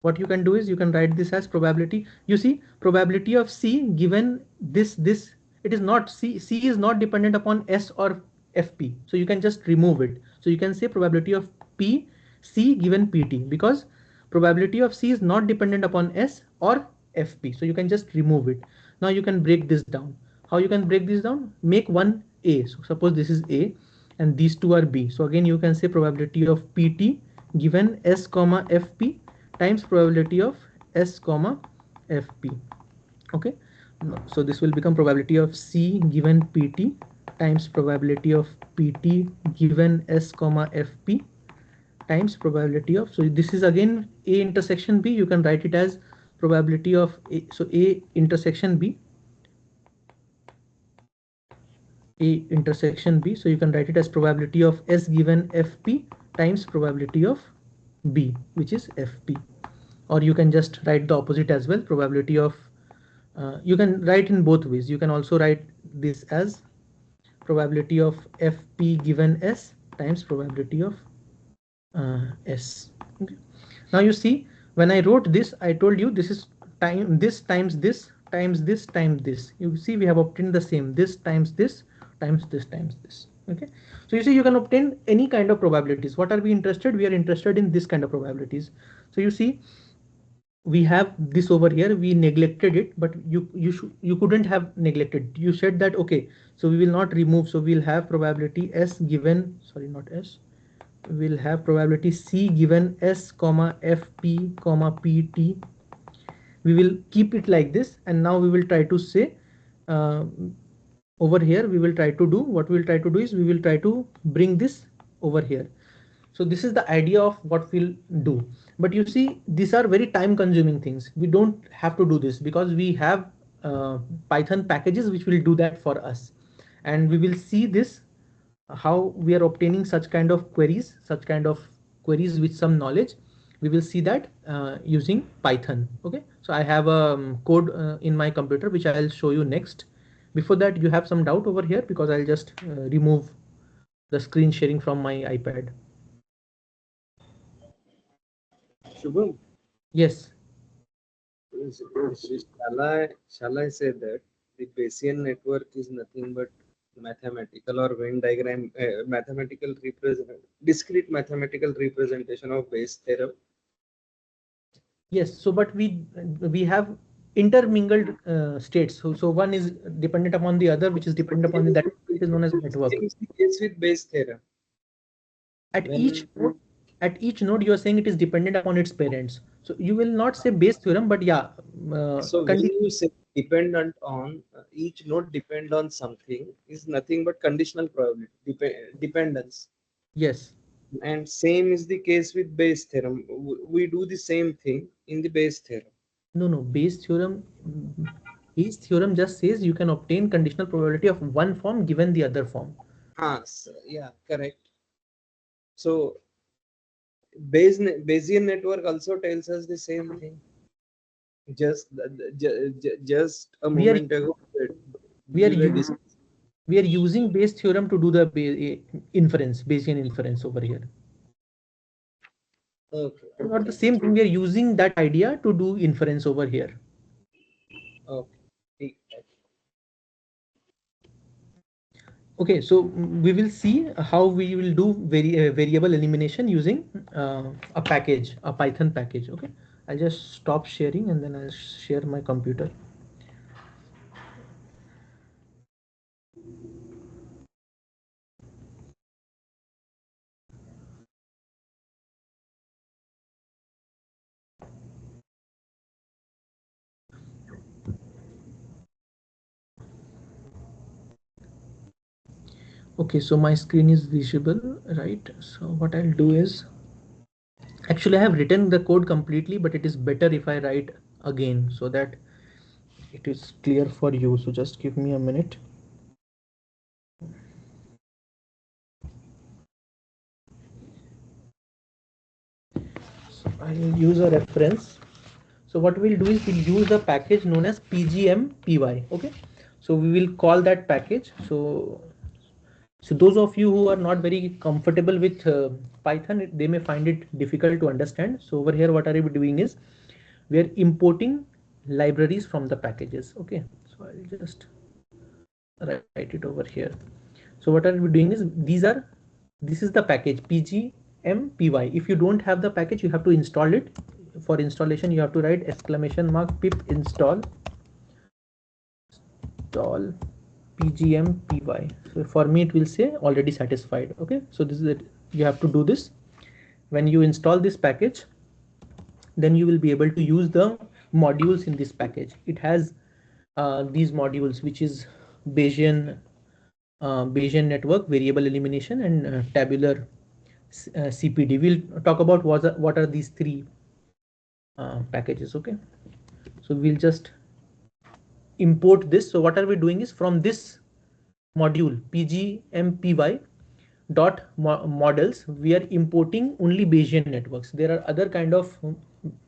Speaker 1: What you can do is you can write this as probability. You see, probability of C given this, it is not C. C is not dependent upon S or FP. So you can just remove it. So you can say probability of P C given PT, because probability of C is not dependent upon S or FP. So you can just remove it. Now you can break this down. How you can break this down? Make one A. So suppose this is A and these two are B. So again you can say probability of PT given S comma FP times probability of S comma FP. Okay, so this will become probability of C given PT times probability of PT given S comma FP times probability of, so this is again A intersection B. You can write it as probability of A, so A intersection B, A intersection B. So you can write it as probability of S given FP times probability of B, which is FP. Or you can just write the opposite as well, probability of, you can write in both ways. You can also write this as probability of FP given S times probability of S. Okay. Now you see, when I wrote this, I told you this is time this times this times this times this. You see we have obtained the same, this times this times this times this. Okay, so you see you can obtain any kind of probabilities. What are we interested? We are interested in this kind of probabilities. So you see, we have this over here, we neglected it, but you couldn't have neglected. You said that okay, so we will not remove, so we'll have probability S given, sorry, not S, we'll have probability C given S comma FP comma PT. We will keep it like this, and now we will try to say over here we will try to do, what we will try to do is we will try to bring this over here. So this is the idea of what we'll do. But you see, these are very time consuming things. We don't have to do this because we have Python packages which will do that for us. And we will see this, how we are obtaining such kind of queries, such kind of queries with some knowledge, we will see that using Python. Okay, so I have a code in my computer which I'll show you next. Before that, you have some doubt over here because I'll just remove the screen sharing from my iPad.
Speaker 4: Shubham,
Speaker 1: Yes.
Speaker 4: shall I say that the Bayesian network is nothing but mathematical or Venn diagram, discrete mathematical representation of Bayes theorem?
Speaker 1: Yes. So, but we have intermingled states. So one is dependent upon the other, which is dependent upon that. It is known as a network.
Speaker 4: Same is the case with Bayes theorem.
Speaker 1: At
Speaker 4: When
Speaker 1: each node, you are saying it is dependent upon its parents. So you will not say Bayes theorem, but yeah,
Speaker 4: so when you say dependent on each node depend on something is nothing but conditional probability dependence.
Speaker 1: yes.
Speaker 4: And same is the case with Bayes theorem. We do the same thing in the Bayes theorem.
Speaker 1: No, Bayes theorem just says you can obtain conditional probability of one form given the other form.
Speaker 4: Yeah, correct. So Bayesian network also tells us the same thing. Just a
Speaker 1: We are
Speaker 4: moment ago,
Speaker 1: we are
Speaker 4: we were
Speaker 1: u- we are using Bayes theorem to do the inference, Bayesian inference over here.
Speaker 4: okay,
Speaker 1: Not the same thing. We are using that idea to do inference over here.
Speaker 4: okay.
Speaker 1: Okay, so we will see how we will do variable elimination using a package, a Python package. Okay, I'll just stop sharing and then I'll share my computer. Okay, so my screen is visible, right? So what I'll do is, actually I have written the code completely, but it is better if I write again so that it is clear for you. So just give me a minute. So I'll use a reference. So what we'll do is we'll use the package known as pgmpy. Okay, so we will call that package. So those of you who are not very comfortable with Python, they may find it difficult to understand. So over here, what are we doing is we are importing libraries from the packages. Okay, so I'll just write it over here. So what are we doing is this is the package pgmpy. If you don't have the package, you have to install it. For installation, you have to write !pip install pgmpy. So for me, it will say already satisfied. Okay, so this is it. You have to do this. When you install this package, then you will be able to use the modules in this package. It has these modules, which is Bayesian Bayesian network, variable elimination, and tabular CPD. We'll talk about what are these three packages. Okay, so we'll just import this. So what are we doing is from this module pgmpy dot models, we are importing only Bayesian networks. There are other kind of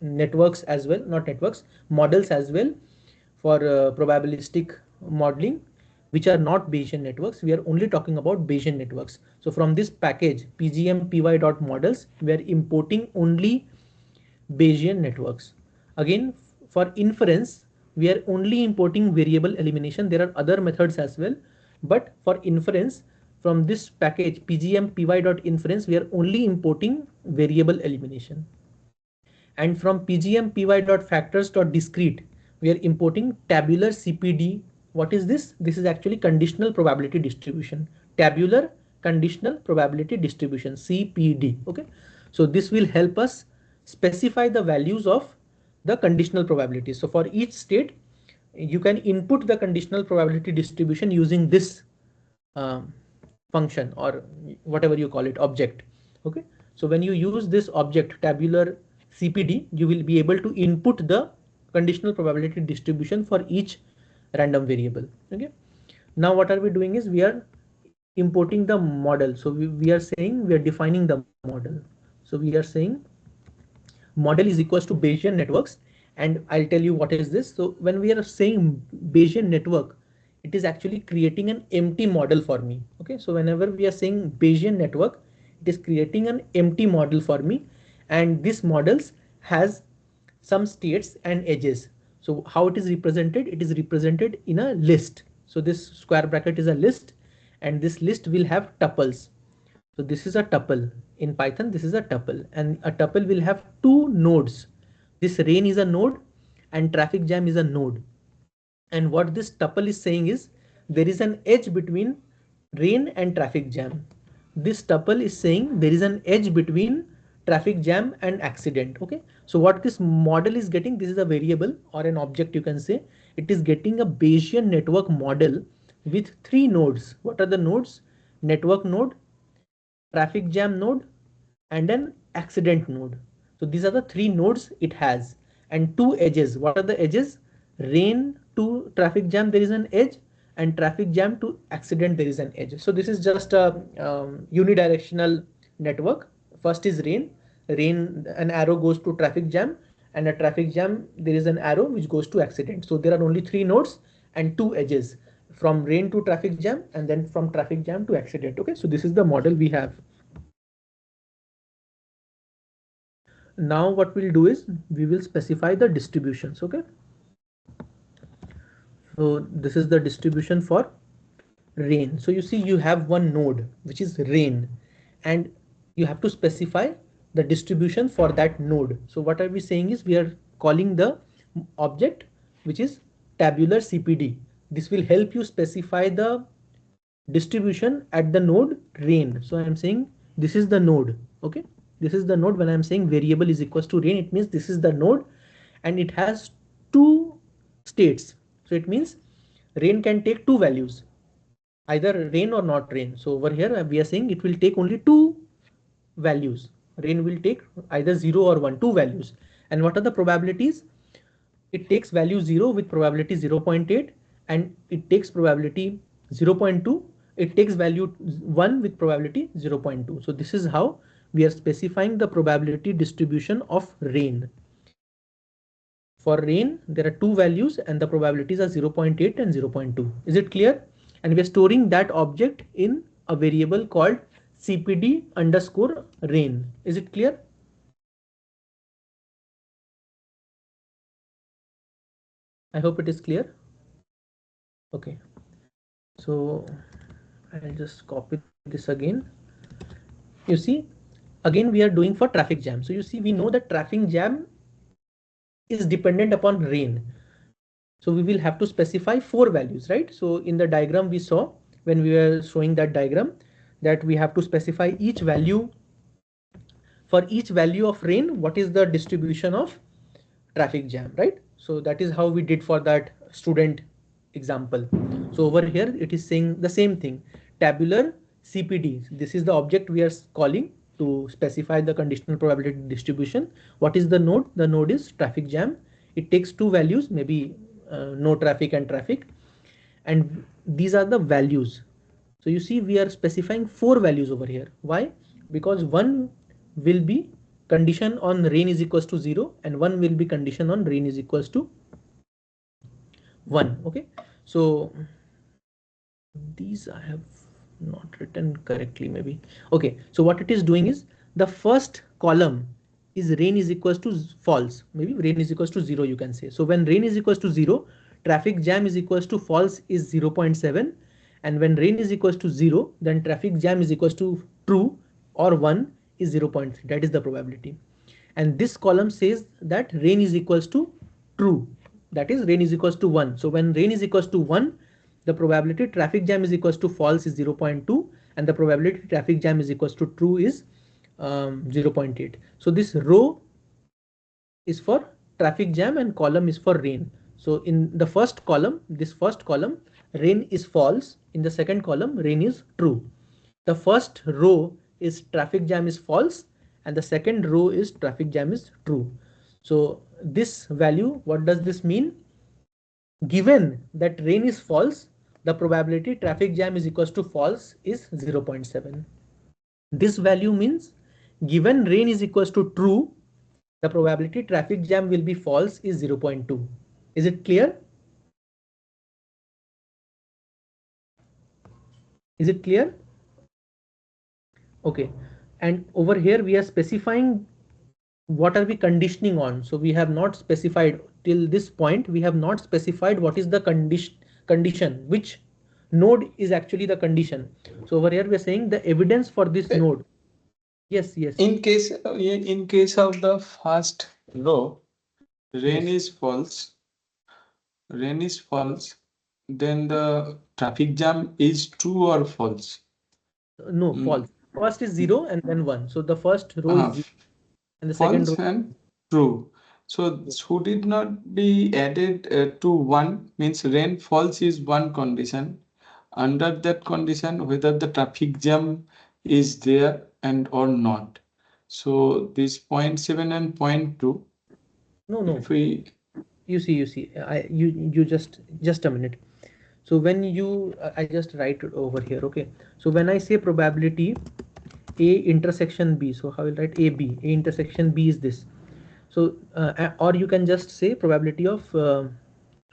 Speaker 1: networks as well, not networks, models as well for probabilistic modeling, which are not Bayesian networks. We are only talking about Bayesian networks. So from this package pgmpy dot models, we are importing only Bayesian networks. Again, for inference, we are only importing variable elimination. There are other methods as well, but for inference, from this package pgmpy.inference, we are only importing variable elimination. And from pgmpy.factors.discrete, we are importing tabular CPD. What is this? This is actually conditional probability distribution. Tabular conditional probability distribution, CPD. Okay, so this will help us specify the values of the conditional probability. So for each state, you can input the conditional probability distribution using this function, or whatever you call it, object. Okay, so when you use this object tabular CPD, you will be able to input the conditional probability distribution for each random variable. Okay, now what are we doing is we are importing the model. So we are saying we are defining the model. So So we are saying model is equals to Bayesian networks, and I'll tell you what is this. So when we are saying Bayesian network, it is actually creating an empty model for me. Okay, so whenever we are saying Bayesian network, it is creating an empty model for me, and this models has some states and edges. So how it is represented? It is represented in a list. So this square bracket is a list, and this list will have tuples. So this is a tuple. In Python, this is a tuple, and a tuple will have two nodes. This rain is a node and traffic jam is a node. And what this tuple is saying is there is an edge between rain and traffic jam. This tuple is saying there is an edge between traffic jam and accident. Okay, so what this model is getting, this is a variable or an object, you can say. It is getting a Bayesian network model with three nodes. What are the nodes? Network node, traffic jam node, and an accident node. So these are the three nodes it has, and two edges. What are the edges? Rain to traffic jam there is an edge, and traffic jam to accident there is an edge. So this is just a unidirectional network. First is rain, an arrow goes to traffic jam, and a traffic jam there is an arrow which goes to accident. So there are only three nodes and two edges, from rain to traffic jam and then from traffic jam to accident. Okay, so this is the model we have. Now what we'll do is we will specify the distributions. Okay, so this is the distribution for rain. So you see you have one node which is rain, and you have to specify the distribution for that node. So what are we saying is we are calling the object which is tabular CPD. This will help you specify the distribution at the node rain. So I'm saying this is the node. Okay, this is the node. When I'm saying variable is equals to rain, it means this is the node and it has two states. So it means rain can take two values, either rain or not rain. So over here we are saying it will take only two values. Rain will take either 0 or 1, two values. And what are the probabilities? It takes value 0 with probability 0.8, and it takes probability 0.2. It takes value 1 with probability 0.2. So this is how we are specifying the probability distribution of rain. For rain, there are two values and the probabilities are 0.8 and 0.2. Is it clear? And we are storing that object in a variable called CPD underscore rain. Is it clear? I hope it is clear. Okay, so I'll just copy this again. You see, again we are doing for traffic jam. So you see, we know that traffic jam is dependent upon rain. So we will have to specify four values, right? So in the diagram we saw when we were showing that diagram, that we have to specify each value. For each value of rain, what is the distribution of traffic jam, right? So that is how we did for that student example. So over here it is saying the same thing, tabular CPD. This is the object we are calling to specify the conditional probability distribution. What is the node? The node is traffic jam. It takes two values, maybe no traffic and traffic, and these are the values. So you see we are specifying four values over here. Why? Because one will be condition on rain is equals to 0 and one will be condition on rain is equals to 1. Okay, so these I have not written correctly maybe. Okay, so what it is doing is the first column is rain is equals to false, maybe rain is equals to 0, you can say. So when rain is equals to 0, traffic jam is equals to false is 0.7, and when rain is equals to 0, then traffic jam is equals to true or 1 is 0.3. That is the probability. And this column says that rain is equals to true, that is rain is equals to 1. So when rain is equals to 1, the probability traffic jam is equals to false is 0.2, and the probability traffic jam is equals to true is 0.8. So this row is for traffic jam and column is for rain. So in the first column, this first column, rain is false. In the second column, rain is true. The first row is traffic jam is false, and the second row is traffic jam is true. So this value, what does this mean? Given that rain is false, the probability traffic jam is equals to false is 0.7. This value means given rain is equals to true, the probability traffic jam will be false is 0.2. Is it clear? Is it clear? Okay. And over here we are specifying what are we conditioning on. So we have not specified till this point, we have not specified what is the condition, which node is actually the condition. So over here we are saying the evidence for this node. Yes, yes.
Speaker 2: In case of the first row, rain
Speaker 1: Yes.
Speaker 2: is false. Rain is false. Then the traffic jam is true or false?
Speaker 1: No, false. First is 0 and then 1. So the first row is 0 and the second
Speaker 2: false
Speaker 1: row
Speaker 2: and true. So should it not be added to 1 means rain false is one condition. Under that condition, whether the traffic jam is there and or not. So this 0.7 and 0.2.
Speaker 1: No.
Speaker 2: If we
Speaker 1: You see, you just a minute. So when you, I just write it over here. Okay. So when I say probability A intersection B, so how will I write A intersection B is this. So or you can just say probability of. So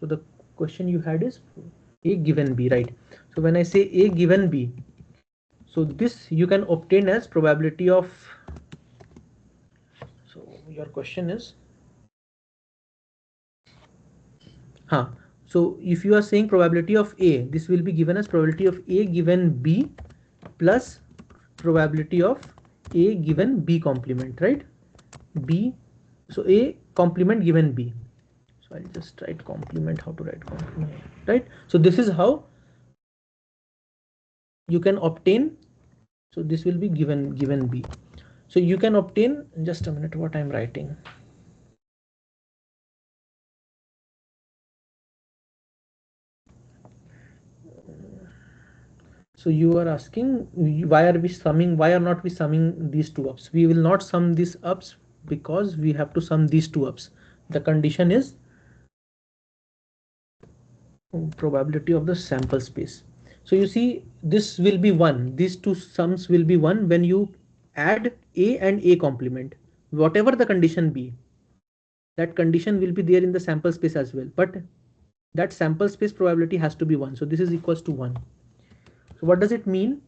Speaker 1: the question you had is A given B, right? So when I say A given B, so this you can obtain as probability of. So your question is. So if you are saying probability of A, this will be given as probability of A given B plus probability of A given B complement, right? B, so A complement given B. So I'll just write complement, how to write complement, right? So this is how you can obtain, so this will be given B. So you can obtain, just a minute, what I'm writing. So you are asking why are not we summing these two ups? We will not sum these ups because we have to sum these two ups. The condition is probability of the sample space. So you see this will be 1. These two sums will be 1 when you add A and A complement. Whatever the condition be, that condition will be there in the sample space as well. But that sample space probability has to be 1. So this is equals to 1. So what does it mean?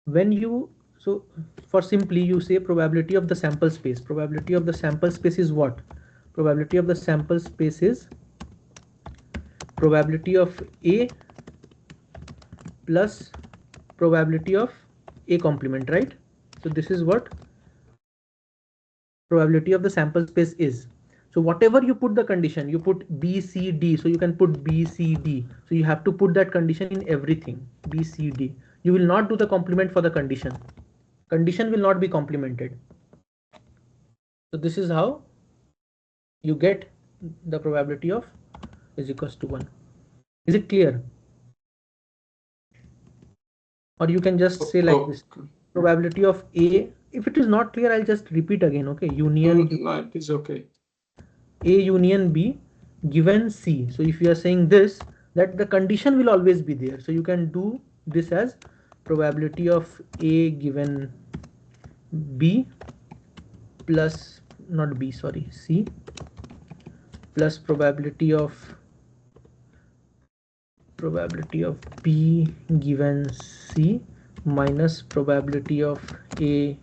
Speaker 1: When you, so for simply you say probability of the sample space. Probability of the sample space is what? Probability of the sample space is probability of A plus probability of A complement, right? So this is what probability of the sample space is. So whatever you put the condition, you put B, C, D. So you can put B, C, D. So you have to put that condition in everything, B, C, D. You will not do the complement for the condition. Condition will not be complemented. So this is how you get the probability of is equals to 1. Is it clear? Or you can just say like this, probability of A. If it is not clear, I'll just repeat again. Okay, union.
Speaker 2: No, it is okay.
Speaker 1: A union B given C. So if you are saying this, that the condition will always be there. So you can do this as probability of A given B plus, not B, sorry, C plus probability of B given C minus probability of A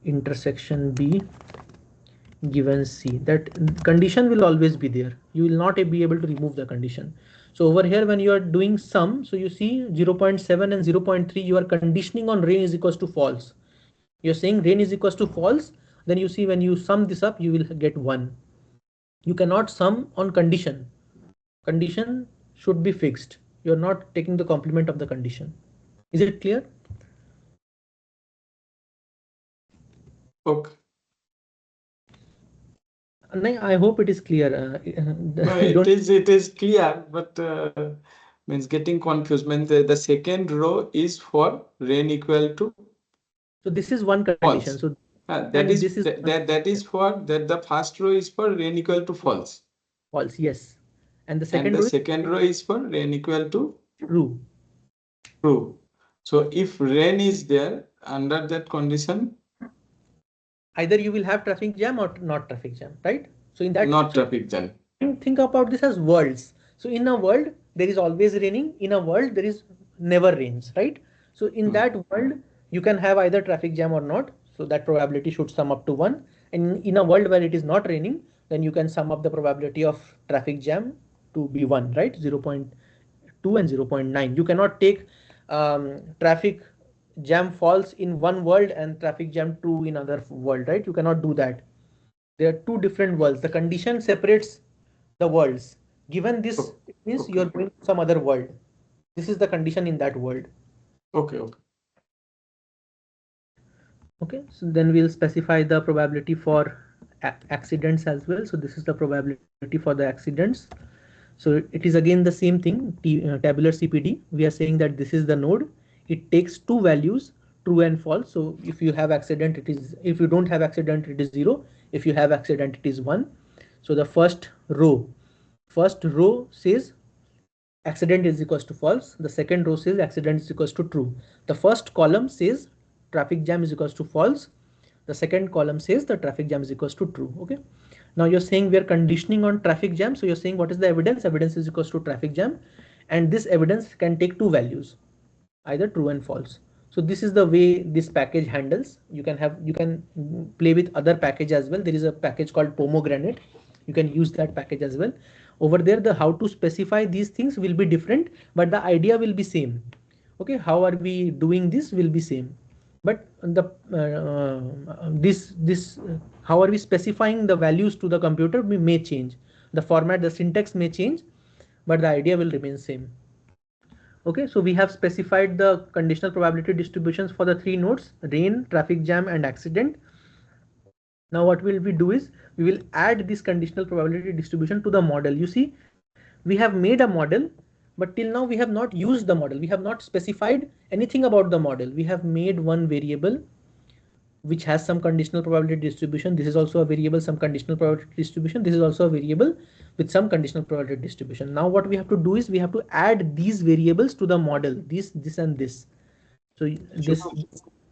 Speaker 1: intersection B given C. That condition will always be there. You will not be able to remove the condition. So over here when you are doing sum, so you see 0.7 and 0.3, you are conditioning on rain is equals to false. You're saying rain is equals to false, then you see when you sum this up, you will get 1. You cannot sum on condition. Condition should be fixed. You're not taking the complement of the condition. Is it clear?
Speaker 2: Okay.
Speaker 1: I hope it is clear.
Speaker 2: No, it is clear, but means getting confused. Means the second row is for rain equal to.
Speaker 1: So this is one condition.
Speaker 2: False.
Speaker 1: So
Speaker 2: that is for that the first row is for rain equal to false.
Speaker 1: False, yes. And the
Speaker 2: And
Speaker 1: second
Speaker 2: the
Speaker 1: row
Speaker 2: second row is for rain equal to
Speaker 1: true.
Speaker 2: true. So if rain is there under that condition,
Speaker 1: either you will have traffic jam or not traffic jam, right? So in that,
Speaker 2: Not traffic jam.
Speaker 1: think about this as worlds. So in a world there is always raining, in a world there is never rains, right? So in that world you can have either traffic jam or not, so that probability should sum up to 1. And in a world where it is not raining, then you can sum up the probability of traffic jam to be 1, right? 0.2 and 0.9. You cannot take traffic jam false in one world and traffic jam true in another world, right? You cannot do that. There are two different worlds. The condition separates the worlds. Given this, it means you are going to some other world. This is the condition in that world.
Speaker 2: Okay, okay.
Speaker 1: Okay, so then we'll specify the probability for accidents as well. So this is the probability for the accidents. So it is again the same thing, tabular CPD. We are saying that this is the node. It takes two values, true and false. So if you have accident, it is, if you don't have accident, it is 0. If you have accident, it is 1. So the first row says accident is equals to false. The second row says accident is equals to true. The first column says traffic jam is equals to false. The second column says the traffic jam is equals to true. Okay. Now you're saying we are conditioning on traffic jam. So you're saying what is the evidence? Evidence is equals to traffic jam. And this evidence can take two values, either true and false. So this is the way this package handles. You can play with other package as well. There is a package called pomegranate. You can use that package as well. Over there, the how to specify these things will be different, but the idea will be same. Okay, how are we doing this will be same, but the how are we specifying the values to the computer may change. The format, the syntax may change, but the idea will remain same. Okay, so we have specified the conditional probability distributions for the three nodes: rain, traffic jam, and accident. Now what will we do is we will add this conditional probability distribution to the model. You see, we have made a model, but till now we have not used the model. We have not specified anything about the model. We have made one variable which has some conditional probability distribution. This is also a variable, some conditional probability distribution. This is also a variable with some conditional probability distribution. Now what we have to do is we have to add these variables to the model, this, and this. So this,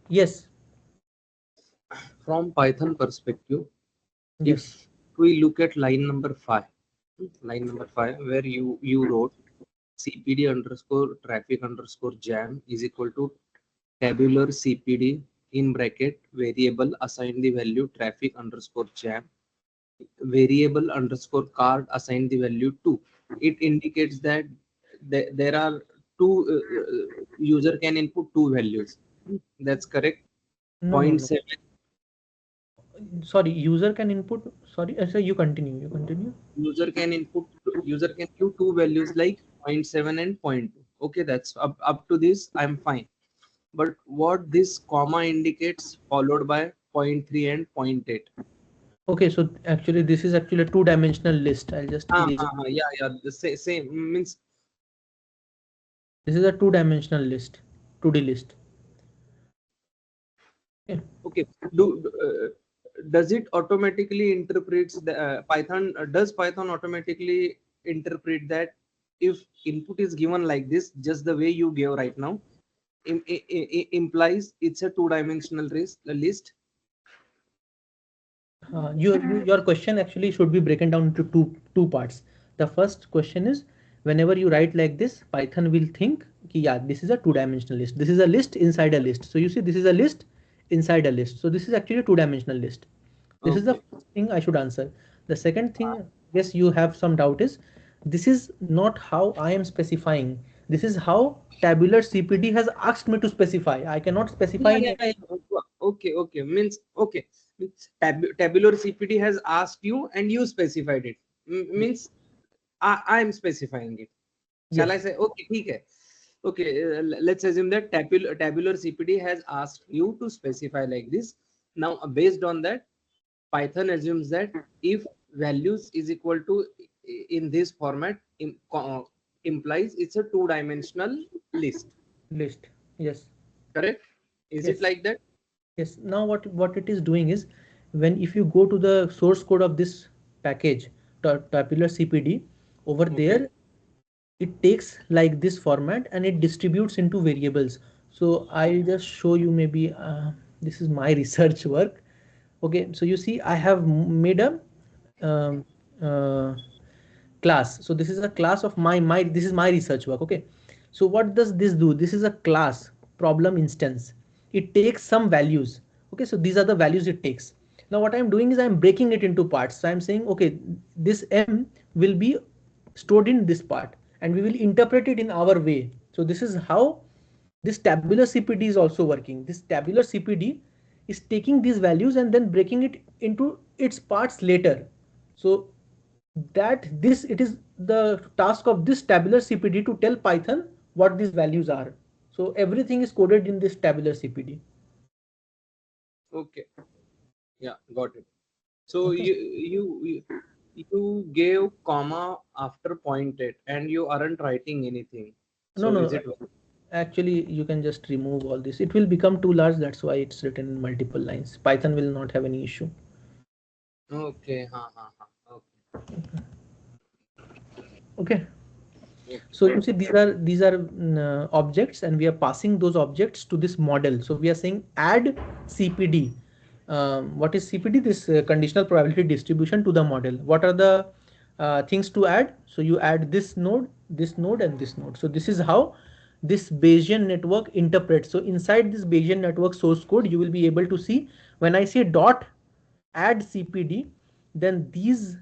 Speaker 1: yes.
Speaker 4: From Python perspective,
Speaker 1: Yes.
Speaker 4: if we look at line number 5, where you wrote CPD underscore traffic underscore jam is equal to tabular CPD in bracket variable assign the value traffic underscore jam variable underscore card assign the value 2. It indicates that there are two user can input two values. That's correct.
Speaker 1: No,
Speaker 4: 0.7.
Speaker 1: Sorry, user can input. Sorry, so you continue.
Speaker 4: User can give two values like 0.7 and 0.2. Okay, that's up to this. I'm fine. But what this comma indicates followed by 0.3 and 0.8.
Speaker 1: Okay, so actually this is actually a two-dimensional list. I'll just erase it.
Speaker 4: Yeah. The same means
Speaker 1: This is a two-dimensional list, 2D list.
Speaker 4: okay. Does it automatically interprets the Python? Does Python automatically interpret that if input is given like this, just the way you gave right now, implies it's a two-dimensional list?
Speaker 1: Your question actually should be broken down into two parts. The first question is, whenever you write like this, Python will think, yeah, this is a two-dimensional list. This is a list inside a list. So you see, this is a list inside a list. So this is actually a two-dimensional list. This is the first thing I should answer. The second thing, yes, you have some doubt is, this is not how I am specifying. This is how tabular CPD has asked me to specify. I cannot specify.
Speaker 4: Okay. Means tabular CPD has asked you and you specified it. Means I am specifying it. Shall I say okay? Okay. Okay, let's assume that tabular CPD has asked you to specify like this. Now, based on that, Python assumes that if values is equal to in this format implies it's a two-dimensional list.
Speaker 1: Yes.
Speaker 4: Correct? Is it like that?
Speaker 1: Yes. Now what it is doing is, if you go to the source code of this package, tabular CPD, over there, it takes like this format and it distributes into variables. So I'll just show you, maybe this is my research work. Okay, so you see I have made a um, uh, class. So this is a class of my this is my research work. Okay, so what does this do? This is a class problem instance. It takes some values. Okay, so these are the values it takes. Now what I'm doing is I'm breaking it into parts. So I'm saying, okay, this m will be stored in this part and we will interpret it in our way. So this is how this tabular CPD is also working. This tabular CPD is taking these values and then breaking it into its parts later. So that this it is the task of this tabular CPD to tell Python what these values are. So everything is coded in this tabular CPD.
Speaker 4: Okay, yeah, got it. So
Speaker 1: Okay.
Speaker 4: you gave comma after pointed and you aren't writing anything.
Speaker 1: No,
Speaker 4: So is
Speaker 1: no.
Speaker 4: it
Speaker 1: Actually, you can just remove all this. It will become too large. That's why it's written in multiple lines. Python will not have any issue.
Speaker 4: okay? Okay.
Speaker 1: Okay.
Speaker 4: Okay.
Speaker 1: So you see these are objects and we are passing those objects to this model. So we are saying add CPD. What is CPD? This conditional probability distribution to the model. What are the things to add? So you add this node, and this node. So this is how this Bayesian network interprets. So inside this Bayesian network source code, you will be able to see when I say dot add CPD, then these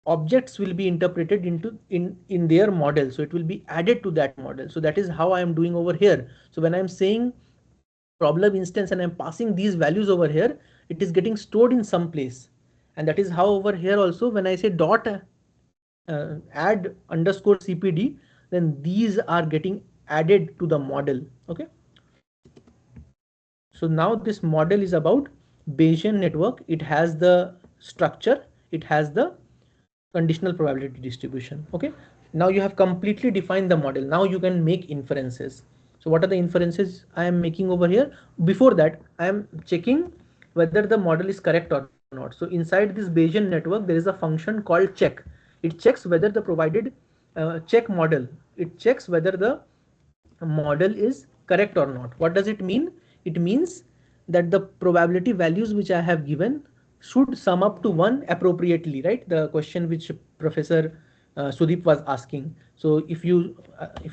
Speaker 1: objects will be interpreted into in their model, so it will be added to that model. So that is how I am doing over here. So when I'm saying problem instance and I'm passing these values over here, it is getting stored in some place. And that is how over here also when I say dot add underscore CPD, then these are getting added to the model. Okay, so now this model is about Bayesian network. It has the structure, it has the conditional probability distribution. Okay, now you have completely defined the model. Now you can make inferences. So what are the inferences I am making over here? Before that, I am checking whether the model is correct or not. So inside this Bayesian network, there is a function called check. It checks whether the provided check model, it checks whether the model is correct or not. What does it mean? It means that the probability values which I have given should sum up to 1 appropriately, right? The question which Professor Sudeep was asking. So if you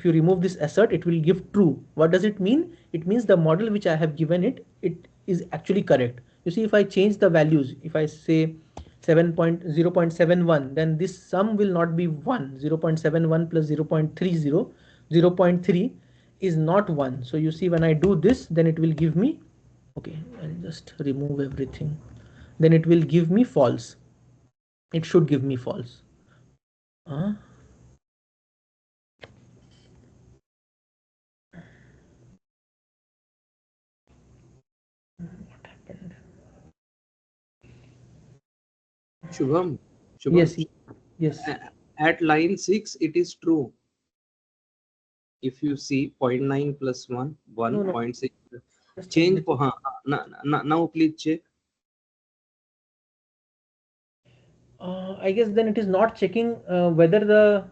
Speaker 1: remove this assert, it will give true. What does it mean? It means the model which I have given it, it is actually correct. You see, if I change the values, if I say 7.0.71, then this sum will not be 1. 0.71 plus 0.30, 0.3 is not 1. So you see when I do this, then it will give me, okay, I'll just remove everything, then it will give me false. It should give me false. What happened?
Speaker 4: Shubham? Shubham,
Speaker 1: Yes, yes.
Speaker 4: at line 6 it is true. If you see 0.9 plus 1
Speaker 1: No, no,
Speaker 4: 1.6
Speaker 1: just a
Speaker 4: change
Speaker 1: minute.
Speaker 4: now please check.
Speaker 1: I guess then it is not checking whether the,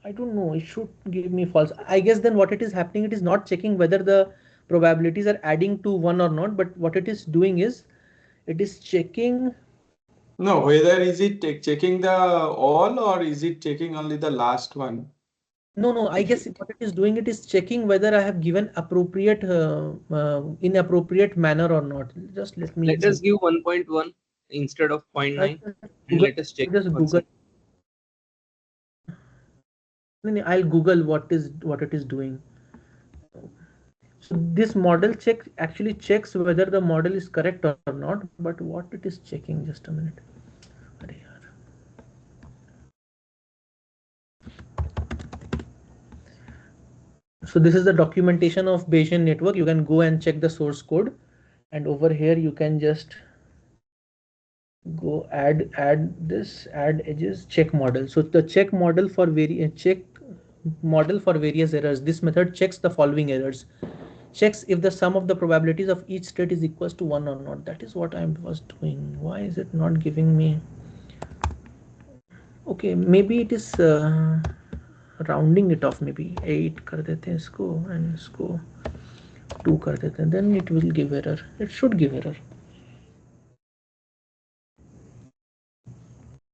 Speaker 1: I don't know, it should give me false. I guess then what it is happening, it is not checking whether the probabilities are adding to 1 or not, but what it is doing is it is checking.
Speaker 2: No, whether is it checking the all or is it checking only the last one?
Speaker 1: No, no, I
Speaker 2: If
Speaker 1: guess what it is doing, it is checking whether I have given appropriate, inappropriate manner or not. Just let me
Speaker 4: Let
Speaker 1: Google.
Speaker 4: us give 1.1 instead of zero point
Speaker 1: I'll
Speaker 4: 0.9 and
Speaker 1: Google,
Speaker 4: let us check
Speaker 1: I'll just
Speaker 4: once
Speaker 1: Google.
Speaker 4: again.
Speaker 1: No, no, I'll Google what it is doing. So this model check actually checks whether the model is correct or not, but what it is checking, just a minute. Arey yaar. So this is the documentation of Bayesian network. You can go and check the source code, and over here you can just go add this, add edges, check model. So the check model for check model for various errors. This method checks the following errors. Checks if the sum of the probabilities of each state is equals to 1 or not. That is what I was doing. Why is it not giving me? Okay, maybe it is rounding it of, may be 8 कर देते हैं इसको and इसको 2 कर देते हैं, then it will give error, it should give error.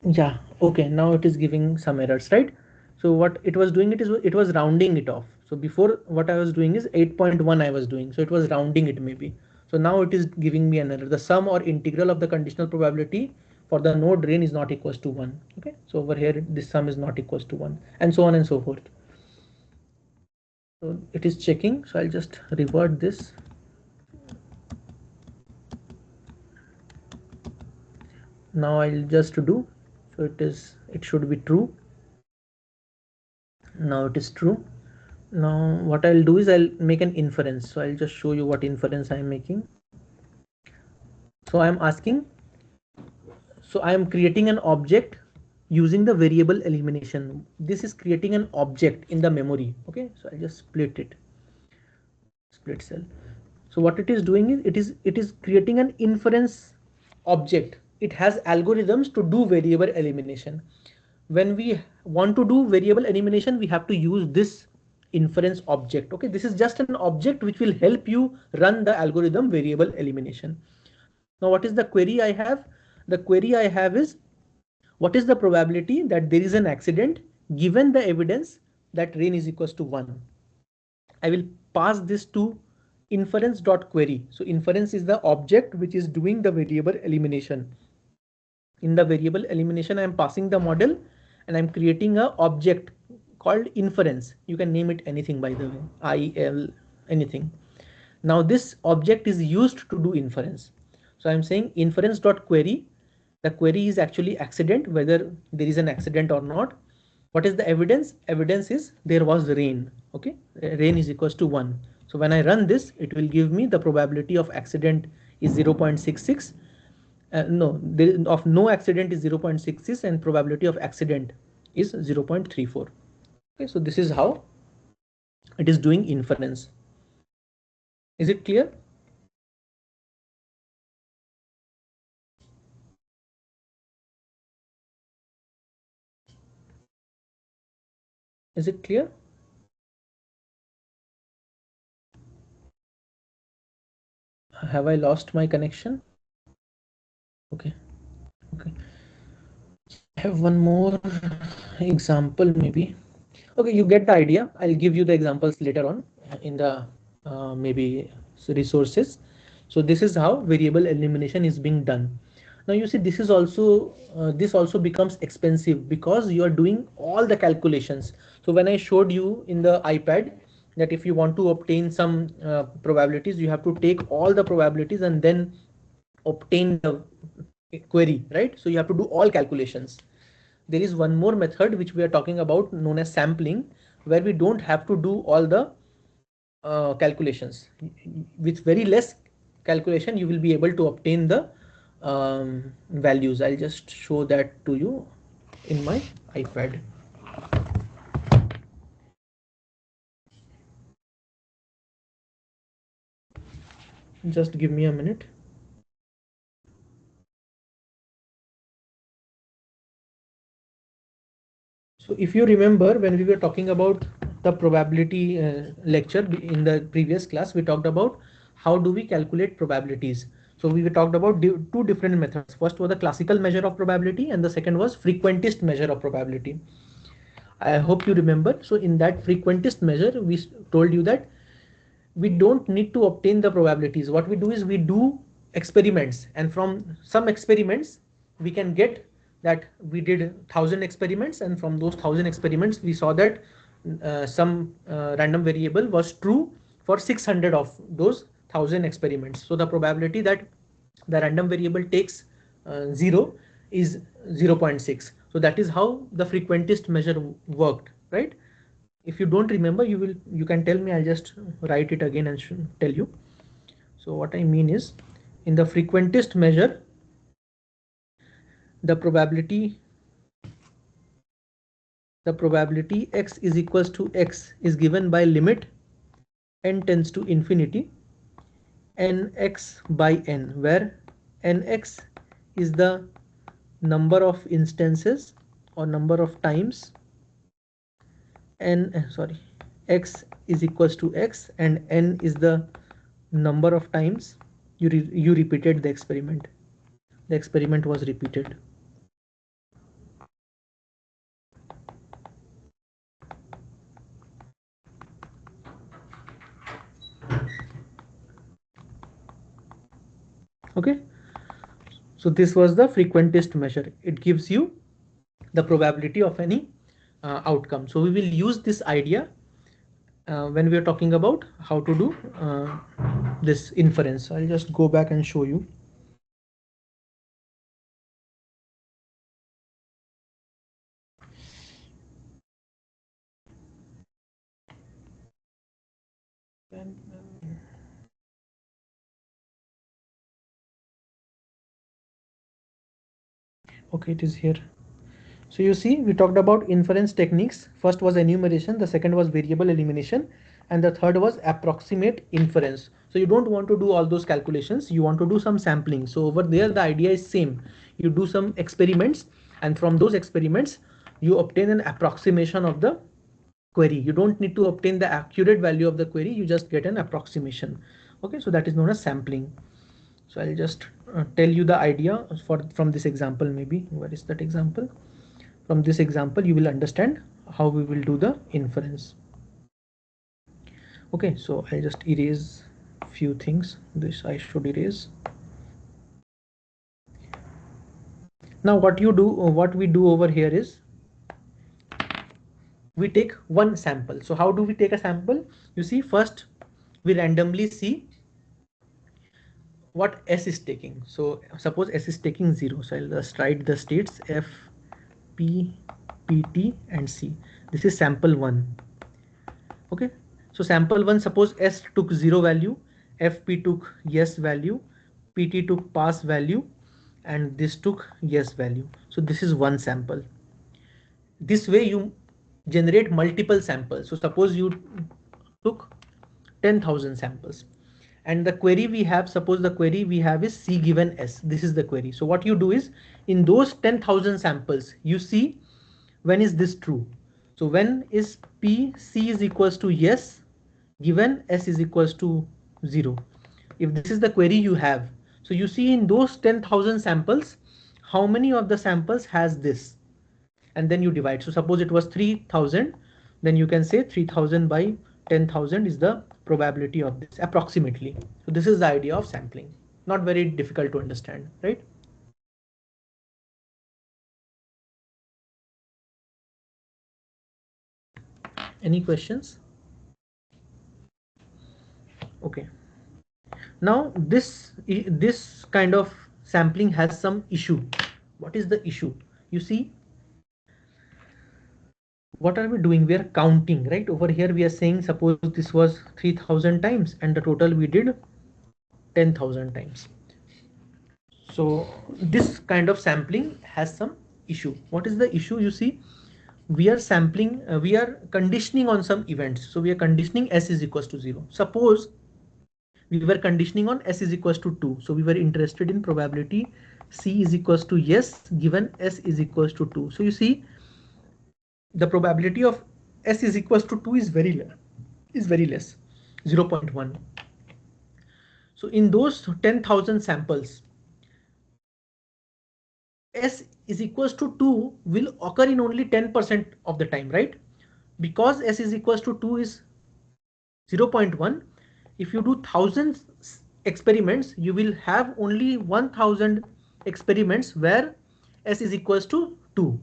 Speaker 1: Yeah, okay, now it is giving some errors, right? So what it was doing, it was rounding it off. So before, what I was doing is 8.1 I was doing, so it was rounding it maybe. So now it is giving me an error. The sum or integral of the conditional probability for the node rain is not equals to 1. Okay, so over here this sum is not equals to 1, and so on and so forth. So it is checking, so I'll just revert this. Now I'll just do, so it should be true. Now it is true. Now what I'll do is I'll make an inference. So I'll just show you what inference I'm making. So I'm asking, so I am creating an object using the variable elimination. This is creating an object in the memory. Okay, so I'll just split cell. So what it is doing is it is creating an inference object. It has algorithms to do variable elimination. When we want to do variable elimination, we have to use this inference object. Okay, this is just an object which will help you run the algorithm variable elimination. Now what is the query I have? The query I have is, what is the probability that there is an accident given the evidence that rain is equals to 1? I will pass this to inference.query. So inference is the object which is doing the variable elimination. In the variable elimination, I am passing the model and I'm creating a object called inference. You can name it anything, by the way, IL, anything. Now this object is used to do inference. So I'm saying inference.query. The query is actually accident, whether there is an accident or not. What is the evidence? Evidence is there was rain. Okay, rain is equals to 1. So when I run this, it will give me the probability of accident is 0.66. No, of no accident is 0.66 and probability of accident is 0.34. Okay, so this is how it is doing inference. Is it clear? Is it clear? Have I lost my connection? Okay. Okay. I have one more example maybe. Okay, you get the idea. I'll give you the examples later on in the maybe resources. So this is how variable elimination is being done. Now you see this also becomes expensive because you are doing all the calculations. So when I showed you in the iPad that if you want to obtain some probabilities, you have to take all the probabilities and then obtain the query, right? So you have to do all calculations. There is one more method which we are talking about known as sampling, where we don't have to do all the calculations. With very less calculation, you will be able to obtain the values. I'll just show that to you in my iPad. Just give me a minute. So if you remember, when we were talking about the probability lecture in the previous class, we talked about how do we calculate probabilities. So we talked about two different methods. First was the classical measure of probability and the second was frequentist measure of probability. I hope you remember. So in that frequentist measure, we told you that we don't need to obtain the probabilities. What we do is we do experiments, and from some experiments we can get that we did 1,000 experiments, and from those 1,000 experiments we saw that some random variable was true for 600 of those 1,000 experiments. So the probability that the random variable takes 0 is 0.6. So that is how the frequentist measure worked, right? If you don't remember, you can tell me. I'll just write it again and tell you. So what I mean is, in the frequentist measure, the probability x is equals to x is given by limit n tends to infinity nx by n, where nx is the number of instances or number of times x is equals to x and n is the number of times you repeated the experiment. The experiment was repeated. Okay, so this was the frequentist measure. It gives you the probability of any outcome. So we will use this idea when we are talking about how to do this inference. I'll just go back and show you. Okay, it is here. So you see, we talked about inference techniques. First was enumeration, the second was variable elimination, and the third was approximate inference. So you don't want to do all those calculations, you want to do some sampling. So over there the idea is same. You do some experiments, and from those experiments you obtain an approximation of the query. You don't need to obtain the accurate value of the query, you just get an approximation. Okay, so that is known as sampling. So I'll just tell you the idea from this example. Maybe where is that example? From this example you will understand how we will do the inference. Okay, so I'll just erase few things. This I should erase. Now what we do over here is we take one sample. So how do we take a sample? You see, first we randomly see what S is taking. So suppose S is taking 0. So I'll just write the states F, P, PT and C. This is sample 1. Okay, so sample 1, suppose S took 0 value, FP took yes value, PT took pass value, and this took yes value. So this is one sample. This way you generate multiple samples. So suppose you took 10,000 samples, and the query we have, suppose the query we have is C given S. This is the query. So what you do is, in those 10,000 samples, you see when is this true. So when is P C is equals to yes given S is equals to 0. If this is the query you have, so you see in those 10,000 samples, how many of the samples has this, and then you divide. So suppose it was 3,000, then you can say 3,000 by 10,000 is the probability of this approximately. So this is the idea of sampling. Not very difficult to understand, right? Any questions? Okay. Now this kind of sampling has some issue. What is the issue? You see, what are we doing? We are counting, right? Over here we are saying, suppose this was 3,000 times and the total we did 10,000 times. So this kind of sampling has some issue. What is the issue? You see, we are sampling, we are conditioning on some events. So we are conditioning S is equals to 0. Suppose we were conditioning on S is equals to 2. So we were interested in probability C is equals to yes given S is equals to 2. So you see, the probability of S is equals to 2 is very less, 0.1. So in those 10,000 samples, S is equals to 2 will occur in only 10% of the time, right? Because S is equals to 2 is 0.1. If you do 1,000 experiments, you will have only 1,000 experiments where S is equals to 2.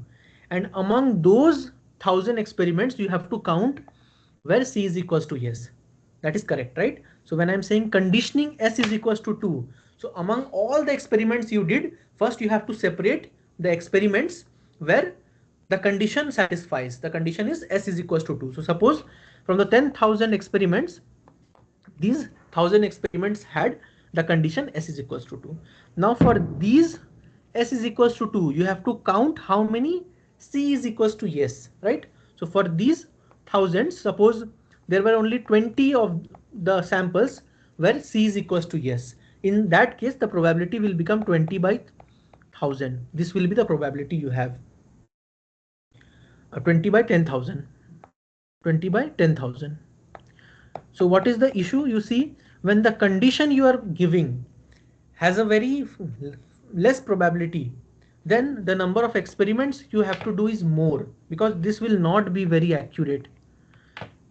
Speaker 1: And among those 1,000 experiments, you have to count where C is equals to yes. That is correct, right? So when I'm saying conditioning S is equals to 2, so among all the experiments you did, first you have to separate the experiments where the condition satisfies. The condition is S is equals to 2. So suppose from the 10,000 experiments, these 1,000 experiments had the condition S is equals to 2. Now for these S is equals to 2, you have to count how many C is equals to yes, right? So for these thousands, suppose there were only 20 of the samples where C is equals to yes. In that case, the probability will become 20 by 1,000. This will be the probability you have. 20 by 10,000. 20 by 10,000. So what is the issue? You see, when the condition you are giving has a very less probability, then the number of experiments you have to do is more, because this will not be very accurate,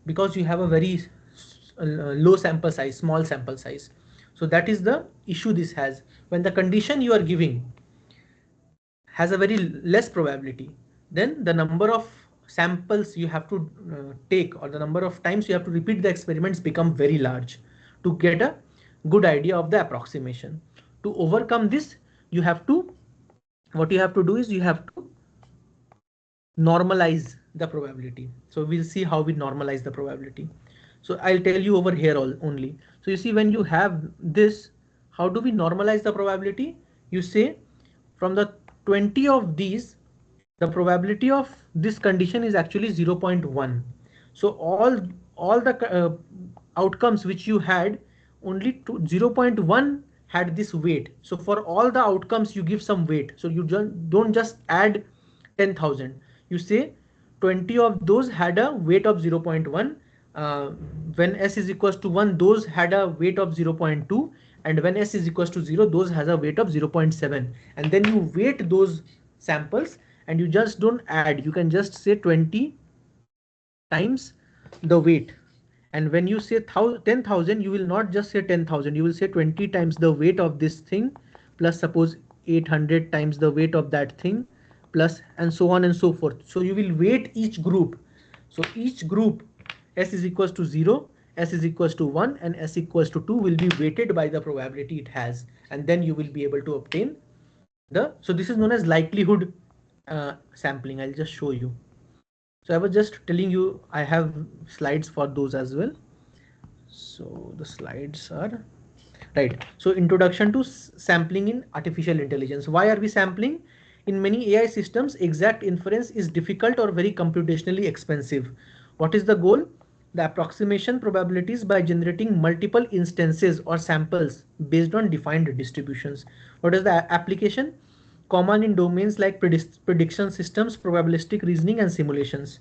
Speaker 1: because you have a very low sample size, small sample size. So that is the issue this has. When the condition you are giving has a very less probability, then the number of samples you have to take, or the number of times you have to repeat the experiments, become very large to get a good idea of the approximation. To overcome this, you have to, what you have to do is you have to normalize the probability. So we'll see how we normalize the probability. So I'll tell you over here only. So you see, when you have this, how do we normalize the probability? You say from the 20 of these, the probability of this condition is actually 0.1. So all the outcomes which you had, only 0.1 had this weight. So for all the outcomes you give some weight. So you don't just add 10,000. You say 20 of those had a weight of 0.1. When s is equals to 1, those had a weight of 0.2, and when s is equals to 0, those has a weight of 0.7. And then you weight those samples, and you just don't add. You can just say 20 times the weight. And when you say 10,000, you will not just say 10,000, you will say 20 times the weight of this thing, plus suppose 800 times the weight of that thing, plus, and so on and so forth. So you will weight each group. So each group, s is equals to 0, s is equals to 1, and s equals to 2 will be weighted by the probability it has. And then you will be able to obtain so this is known as likelihood sampling. I'll just show you. So I was just telling you, I have slides for those as well. So the slides are right. So introduction to sampling in artificial intelligence. Why are we sampling? In many AI systems, exact inference is difficult or very computationally expensive. What is the goal? The approximation probabilities by generating multiple instances or samples based on defined distributions. What is the application? Common in domains like prediction systems, probabilistic reasoning, and simulations.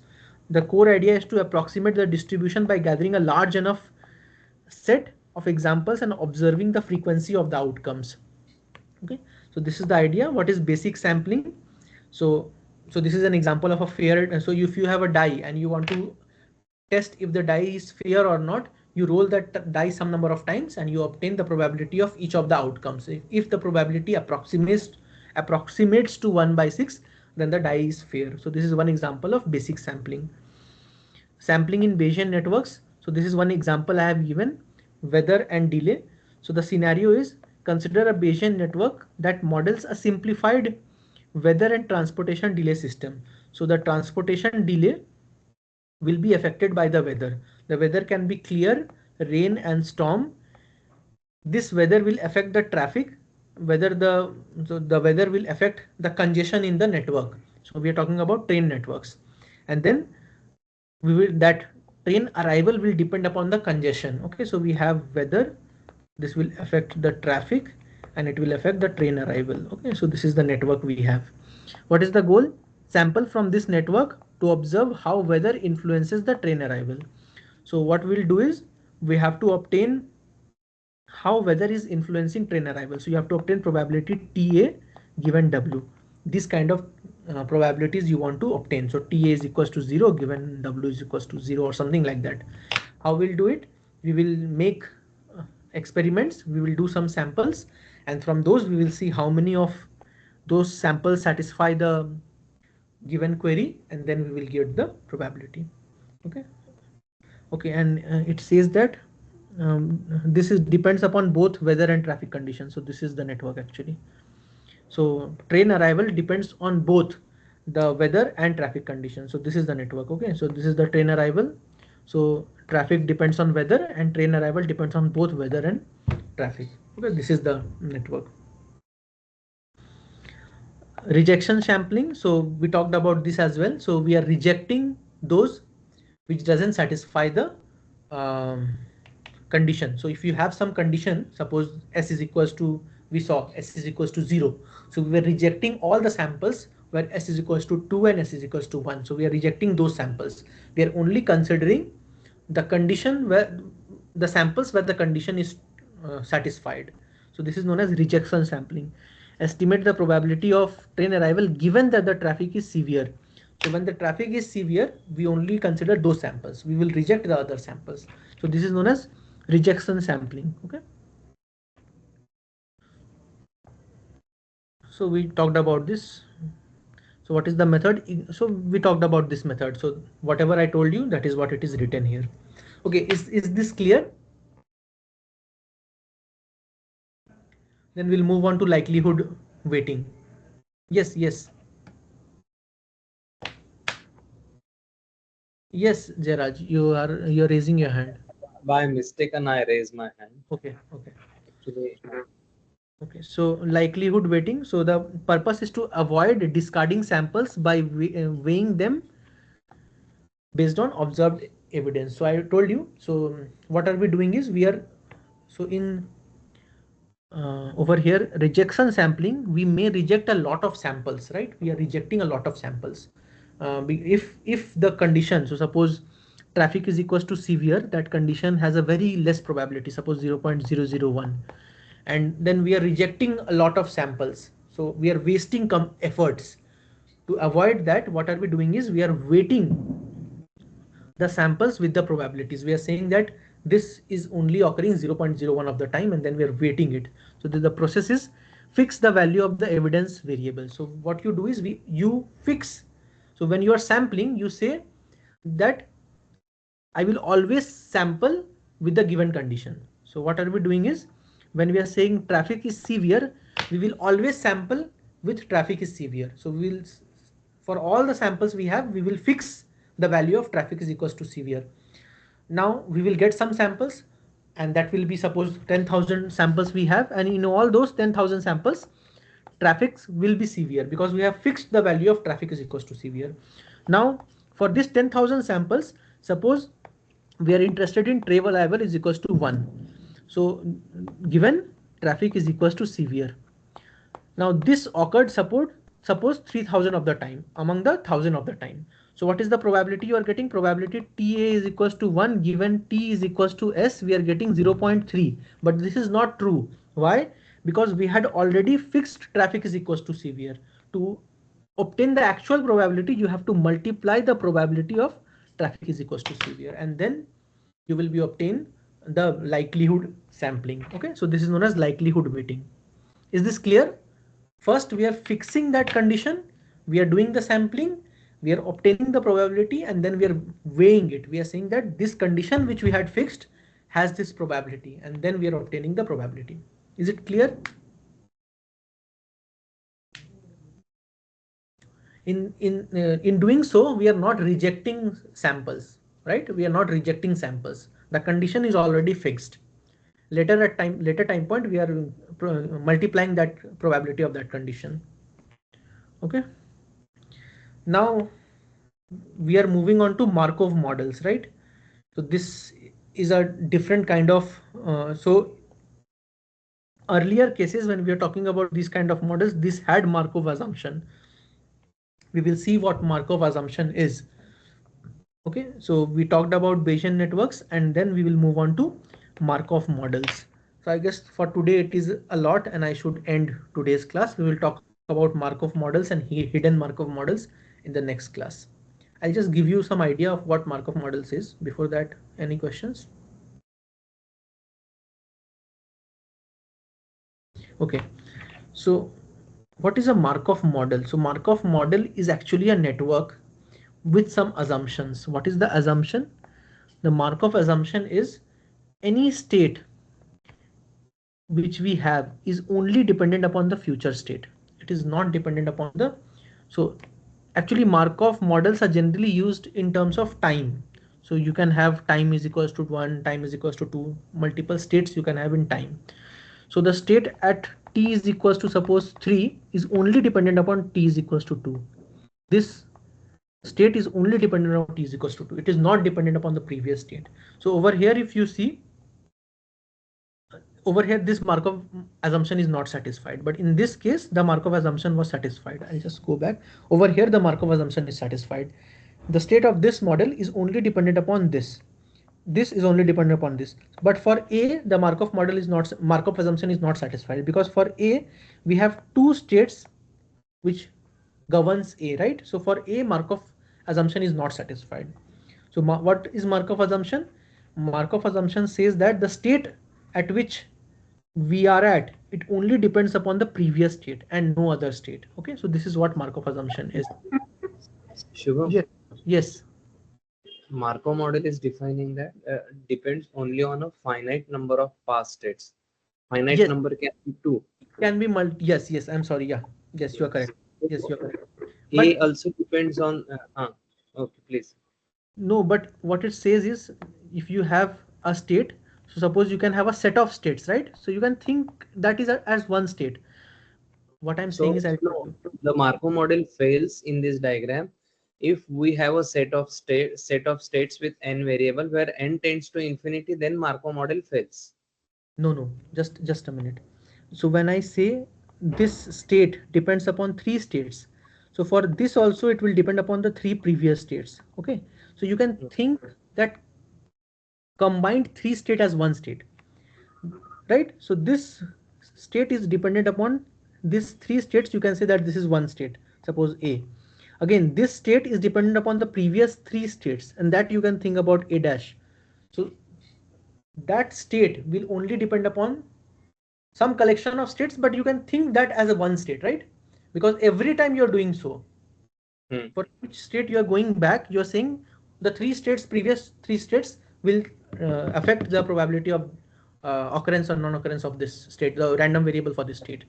Speaker 1: The core idea is to approximate the distribution by gathering a large enough set of examples and observing the frequency of the outcomes. Okay, so this is the idea. What is basic sampling? So this is an example of a fair. So if you have a die and you want to test if the die is fair or not, you roll that die some number of times and you obtain the probability of each of the outcomes. If the probability approximates to 1 by 6, then the die is fair. So this is one example of basic sampling. Sampling in Bayesian networks. So this is one example I have given, weather and delay. So the scenario is, consider a Bayesian network that models a simplified weather and transportation delay system. So the transportation delay will be affected by the weather. The weather can be clear, rain, and storm. This weather will affect the traffic, so the weather will affect the congestion in the network. So we are talking about train networks, and then that train arrival will depend upon the congestion. Okay, so we have weather, this will affect the traffic, and it will affect the train arrival. Okay, so this is the network we have. What is the goal? Sample from this network to observe how weather influences the train arrival. So what we'll do is, we have to obtain how weather is influencing train arrival. So you have to obtain probability TA given W. This kind of probabilities you want to obtain. So TA is equals to 0 given W is equals to 0, or something like that. How we'll do it? We will make experiments, we will do some samples, and from those we will see how many of those samples satisfy the given query, and then we will get the probability. Okay, and it says that this depends upon both weather and traffic conditions. So this is the network actually. So train arrival depends on both the weather and traffic conditions. So this is the network. Okay, so this is the train arrival. So traffic depends on weather, and train arrival depends on both weather and traffic. Okay, this is the network. Rejection sampling. So we talked about this as well. So we are rejecting those which doesn't satisfy the condition. So if you have some condition, suppose s is equals to, we saw s is equals to 0. So we were rejecting all the samples where s is equals to 2 and s is equals to 1. So we are rejecting those samples. We are only considering the condition where the samples where the condition is satisfied. So this is known as rejection sampling. Estimate the probability of train arrival given that the traffic is severe. So when the traffic is severe, we only consider those samples. We will reject the other samples. So this is known as rejection sampling. Okay. So we talked about this. So what is the method? So we talked about this method. So whatever I told you, that is what it is written here. Okay, is this clear? Then we'll move on to likelihood weighting. Yes, yes. Yes, Jairaj, you're raising your hand.
Speaker 4: By mistake, and I raise my hand.
Speaker 1: Okay, okay.
Speaker 4: Actually,
Speaker 1: Okay, so likelihood weighting. So the purpose is to avoid discarding samples by weighing them based on observed evidence. So I told you. So what are we doing is we are so in over here rejection sampling, we may reject a lot of samples, right? We are rejecting a lot of samples. If the condition, so suppose traffic is equals to severe, that condition has a very less probability, suppose 0.001, and then we are rejecting a lot of samples, so we are wasting efforts. To avoid that, what are we doing is we are weighting the samples with the probabilities. We are saying that this is only occurring 0.01 of the time, and then we are weighting it. So the process is fix the value of the evidence variable. So what you do is you fix. So when you are sampling, you say that I will always sample with the given condition. So what are we doing is when we are saying traffic is severe, we will always sample with traffic is severe. So we'll, for all the samples we have, we will fix the value of traffic is equals to severe. Now we will get some samples, and that will be suppose 10,000 samples we have, and in all those 10,000 samples, traffic will be severe because we have fixed the value of traffic is equals to severe. Now for this 10,000 samples, suppose we are interested in travel level is equals to 1. So given traffic is equals to severe. Now this occurred suppose 3000 of the time among the 1000 of the time. So what is the probability you are getting? Probability TA is equals to 1 given T is equals to S, we are getting 0.3. But this is not true. Why? Because we had already fixed traffic is equals to severe. To obtain the actual probability, you have to multiply the probability of traffic is equals to severe, and then you will be obtain the likelihood sampling. Okay, so this is known as likelihood weighting. Is this clear? First, we are fixing that condition. We are doing the sampling. We are obtaining the probability, and then we are weighing it. We are saying that this condition which we had fixed has this probability, and then we are obtaining the probability. Is it clear? In doing so, we are not rejecting samples, right? We are not rejecting samples. The condition is already fixed. Later time point, we are multiplying that probability of that condition. Okay. Now we are moving on to Markov models, right? So this is a different kind of so earlier cases when we are talking about these kind of models, this had Markov assumption. We will see what Markov assumption is. Okay, so we talked about Bayesian networks, and then we will move on to Markov models. So I guess for today it is a lot, and I should end today's class. We will talk about Markov models and hidden Markov models in the next class. I'll just give you some idea of what Markov models is. Before that, any questions? Okay, so what is a Markov model? So Markov model is actually a network with some assumptions. What is the assumption? The Markov assumption is any state which we have is only dependent upon the future state. It is not dependent upon the, so actually Markov models are generally used in terms of time. So you can have time is equals to 1, time is equals to 2, multiple states you can have in time. So the state at t is equals to suppose 3 is only dependent upon t is equals to 2. This state is only dependent on t is equals to 2. It is not dependent upon the previous state. So over here, if you see, over here this Markov assumption is not satisfied, but in this case the Markov assumption was satisfied. I'll just go back. Over here the Markov assumption is satisfied. The state of this model is only dependent upon this. This is only dependent upon this. But for A, the Markov model is not, Markov assumption is not satisfied, because for A we have two states which governs A, right? So for A, Markov assumption is not satisfied. So what is Markov assumption? Markov assumption says that the state at which we are at it only depends upon the previous state and no other state. Okay, so this is what Markov assumption is.
Speaker 4: Shubham,
Speaker 1: Yes. Yes.
Speaker 4: Markov model is defining that depends only on a finite number of past states. Finite
Speaker 1: Yes.
Speaker 4: number can be 2.
Speaker 1: Can be multi. Yes. Yes. I'm sorry. Yeah. Yes, you are
Speaker 4: Yes.
Speaker 1: correct. Yes, you are correct.
Speaker 4: A
Speaker 1: But
Speaker 4: also depends on. Okay, please.
Speaker 1: no, but what it says is if you have a state, so suppose you can have a set of states, right? So you can think that is as one state. What I'm saying
Speaker 4: So
Speaker 1: is I'll tell
Speaker 4: no,
Speaker 1: you.
Speaker 4: the Markov model fails in this diagram if we have a set of states with n variable where n tends to infinity. Then Markov model fails.
Speaker 1: No, no, just a minute. So when I say this state depends upon three states, so for this also it will depend upon the three previous states. Okay, so you can think that combined three state as one state, right? So this state is dependent upon these three states. You can say that this is one state, suppose A. Again, this state is dependent upon the previous three states, and that you can think about A dash. So that state will only depend upon some collection of states, but you can think that as a one state, right? Because every time you're doing so, for each state you are going back, you're saying the three states, previous three states will affect the probability of occurrence or non-occurrence of this state, the random variable for this state,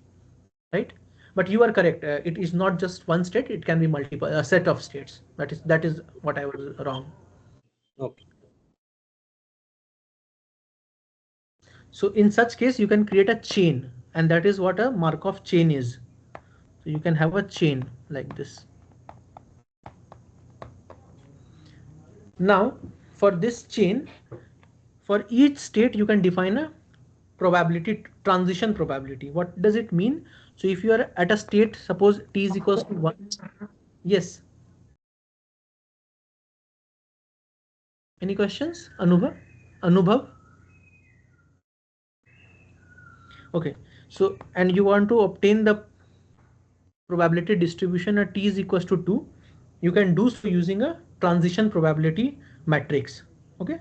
Speaker 1: right? But you are correct. It is not just one state; it can be multiple, a set of states. That is what I was wrong.
Speaker 4: Okay.
Speaker 1: So in such case, you can create a chain, and that is what a Markov chain is. So you can have a chain like this. Now, for this chain, for each state, you can define a probability, transition probability. What does it mean? So if you are at a state, suppose t is equals to 1. Yes. Any questions? Anubhav? Anubhav? Okay. So, and you want to obtain the probability distribution at t is equals to 2. You can do so using a transition probability matrix. Okay.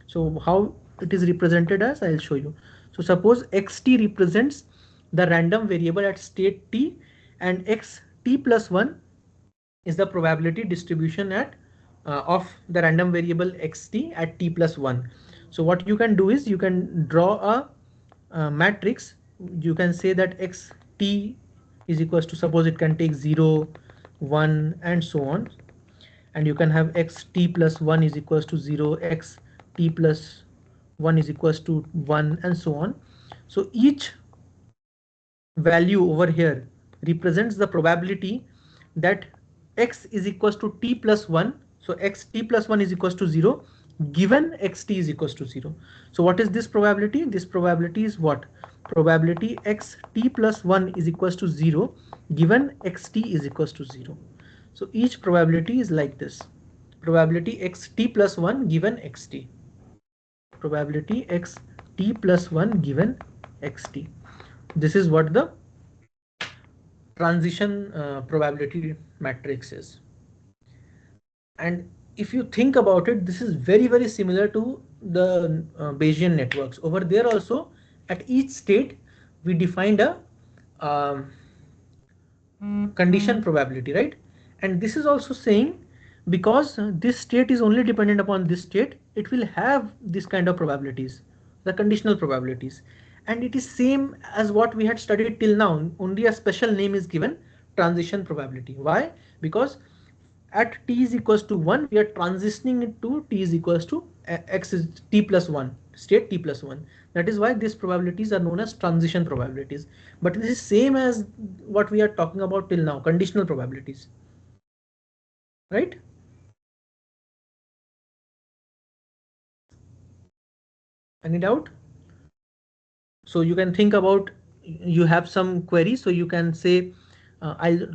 Speaker 1: So how it is represented as, I'll show you. So suppose xt represents the random variable at state t, and xt plus 1 is the probability distribution at of the random variable xt at t plus 1. So what you can do is you can draw a matrix. You can say that xt is equals to, suppose it can take 0, 1 and so on, and you can have xt plus 1 is equals to 0, xt plus 1 is equals to 1 and so on. So each value over here represents the probability that x is equals to t plus 1. So xt plus 1 is equals to 0 given xt is equals to 0. So what is this probability? This probability is what? Probability xt plus 1 is equals to 0 given xt is equals to 0. So each probability is like this. Probability xt plus 1 given xt. Probability xt plus 1 given xt. This is what the transition probability matrix is. And if you think about it, this is very similar to the Bayesian networks. Over there also, at each state we defined a um, condition probability, right? And this is also saying, because this state is only dependent upon this state, it will have this kind of probabilities, the conditional probabilities. And it is same as what we had studied till now, only a special name is given, transition probability. Why? Because at t is equals to 1, we are transitioning it to t is equals to x is t plus 1, state t plus 1. That is why these probabilities are known as transition probabilities. But this is same as what we are talking about till now, conditional probabilities, right? Any doubt? So you can think about, you have some query, so you can say I'll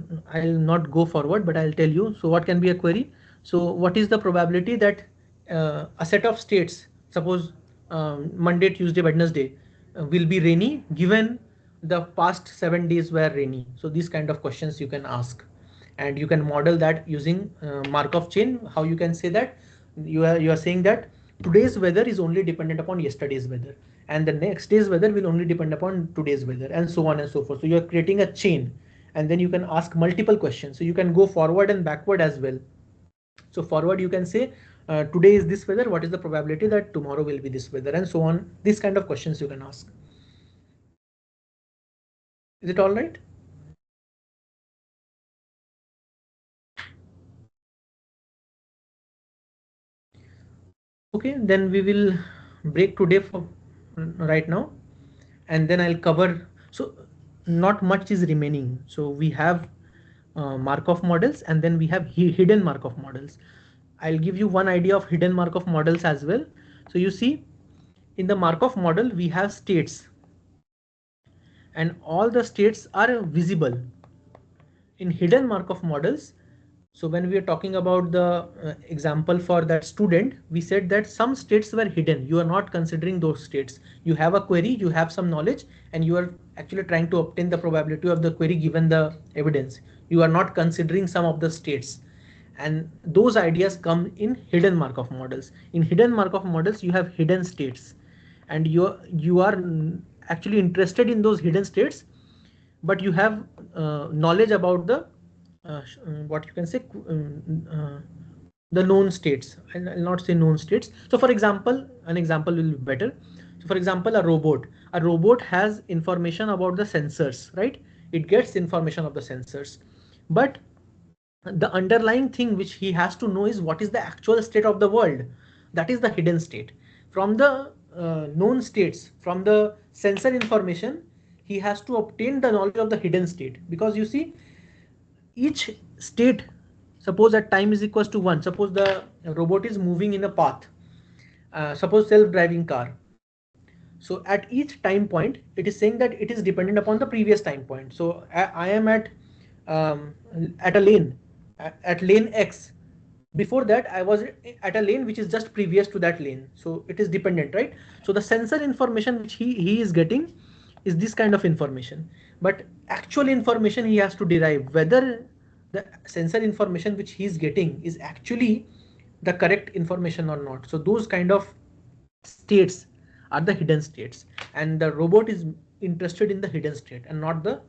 Speaker 1: not go forward, but I'll tell you. So what can be a query? So what is the probability that a set of states, suppose Monday, Tuesday, Wednesday will be rainy given the past 7 days were rainy? So these kind of questions you can ask, and you can model that using Markov chain. How you can say that? You are saying that today's weather is only dependent upon yesterday's weather, and the next day's weather will only depend upon today's weather, and so on and so forth. So you're creating a chain, and then you can ask multiple questions. So you can go forward and backward as well. So forward you can say today is this weather, what is the probability that tomorrow will be this weather, and so on. These kind of questions you can ask. Is it all right? Okay, then we will break today for right now, and then I'll cover. So not much is remaining. So we have Markov models, and then we have hidden Markov models. I'll give you one idea of hidden Markov models as well. So you see, in the Markov model, we have states, and all the states are visible. In hidden Markov models, so when we are talking about the example for that student, we said that some states were hidden. You are not considering those states. You have a query, you have some knowledge, and you are actually trying to obtain the probability of the query given the evidence. You are not considering some of the states. And those ideas come in hidden Markov models. In hidden Markov models, you have hidden states, and you are actually interested in those hidden states, but you have knowledge about the what you can say the known states. I'll not say known states. So for example, an example will be better. So for example, a robot has information about the sensors, right? It gets information of the sensors, but the underlying thing which he has to know is what is the actual state of the world. That is the hidden state. From the known states, from the sensor information, he has to obtain the knowledge of the hidden state, because you see, each state, suppose at time is equals to 1, suppose the robot is moving in a path, suppose self-driving car. So at each time point, it is saying that it is dependent upon the previous time point. So I am at a lane, at lane X. Before that, I was at a lane which is just previous to that lane. So it is dependent, right? So the sensor information which he is getting is this kind of information, but actual information he has to derive whether the sensor information which he is getting is actually the correct information or not. So those kind of states are the hidden states, and the robot is interested in the hidden state and not the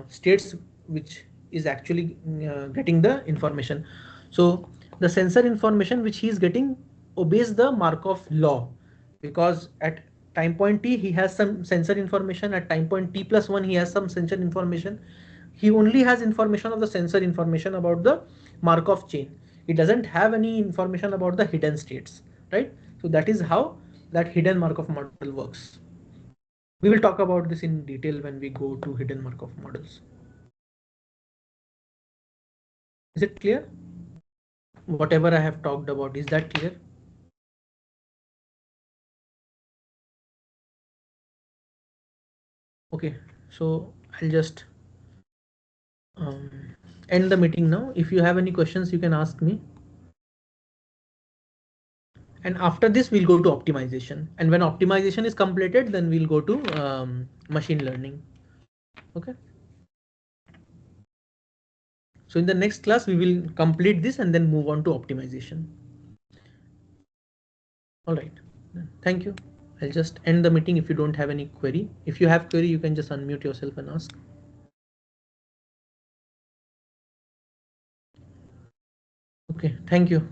Speaker 1: states which is actually getting the information. So the sensor information which he is getting obeys the Markov law, because at time point t he has some sensor information, at time point t plus 1 he has some sensor information. He only has information of the sensor information about the Markov chain. He doesn't have any information about the hidden states, right? So that is how that hidden Markov model works. We will talk about this in detail when we go to hidden Markov models. Is it clear? Whatever I have talked about, is that clear? Okay, so I'll just end the meeting now. If you have any questions, you can ask me. And after this, we'll go to optimization. And when optimization is completed, then we'll go to machine learning. Okay. So in the next class, we will complete this and then move on to optimization. All right. Thank you. I'll just end the meeting if you don't have any query. If you have query, you can just unmute yourself and ask. Okay. Thank you.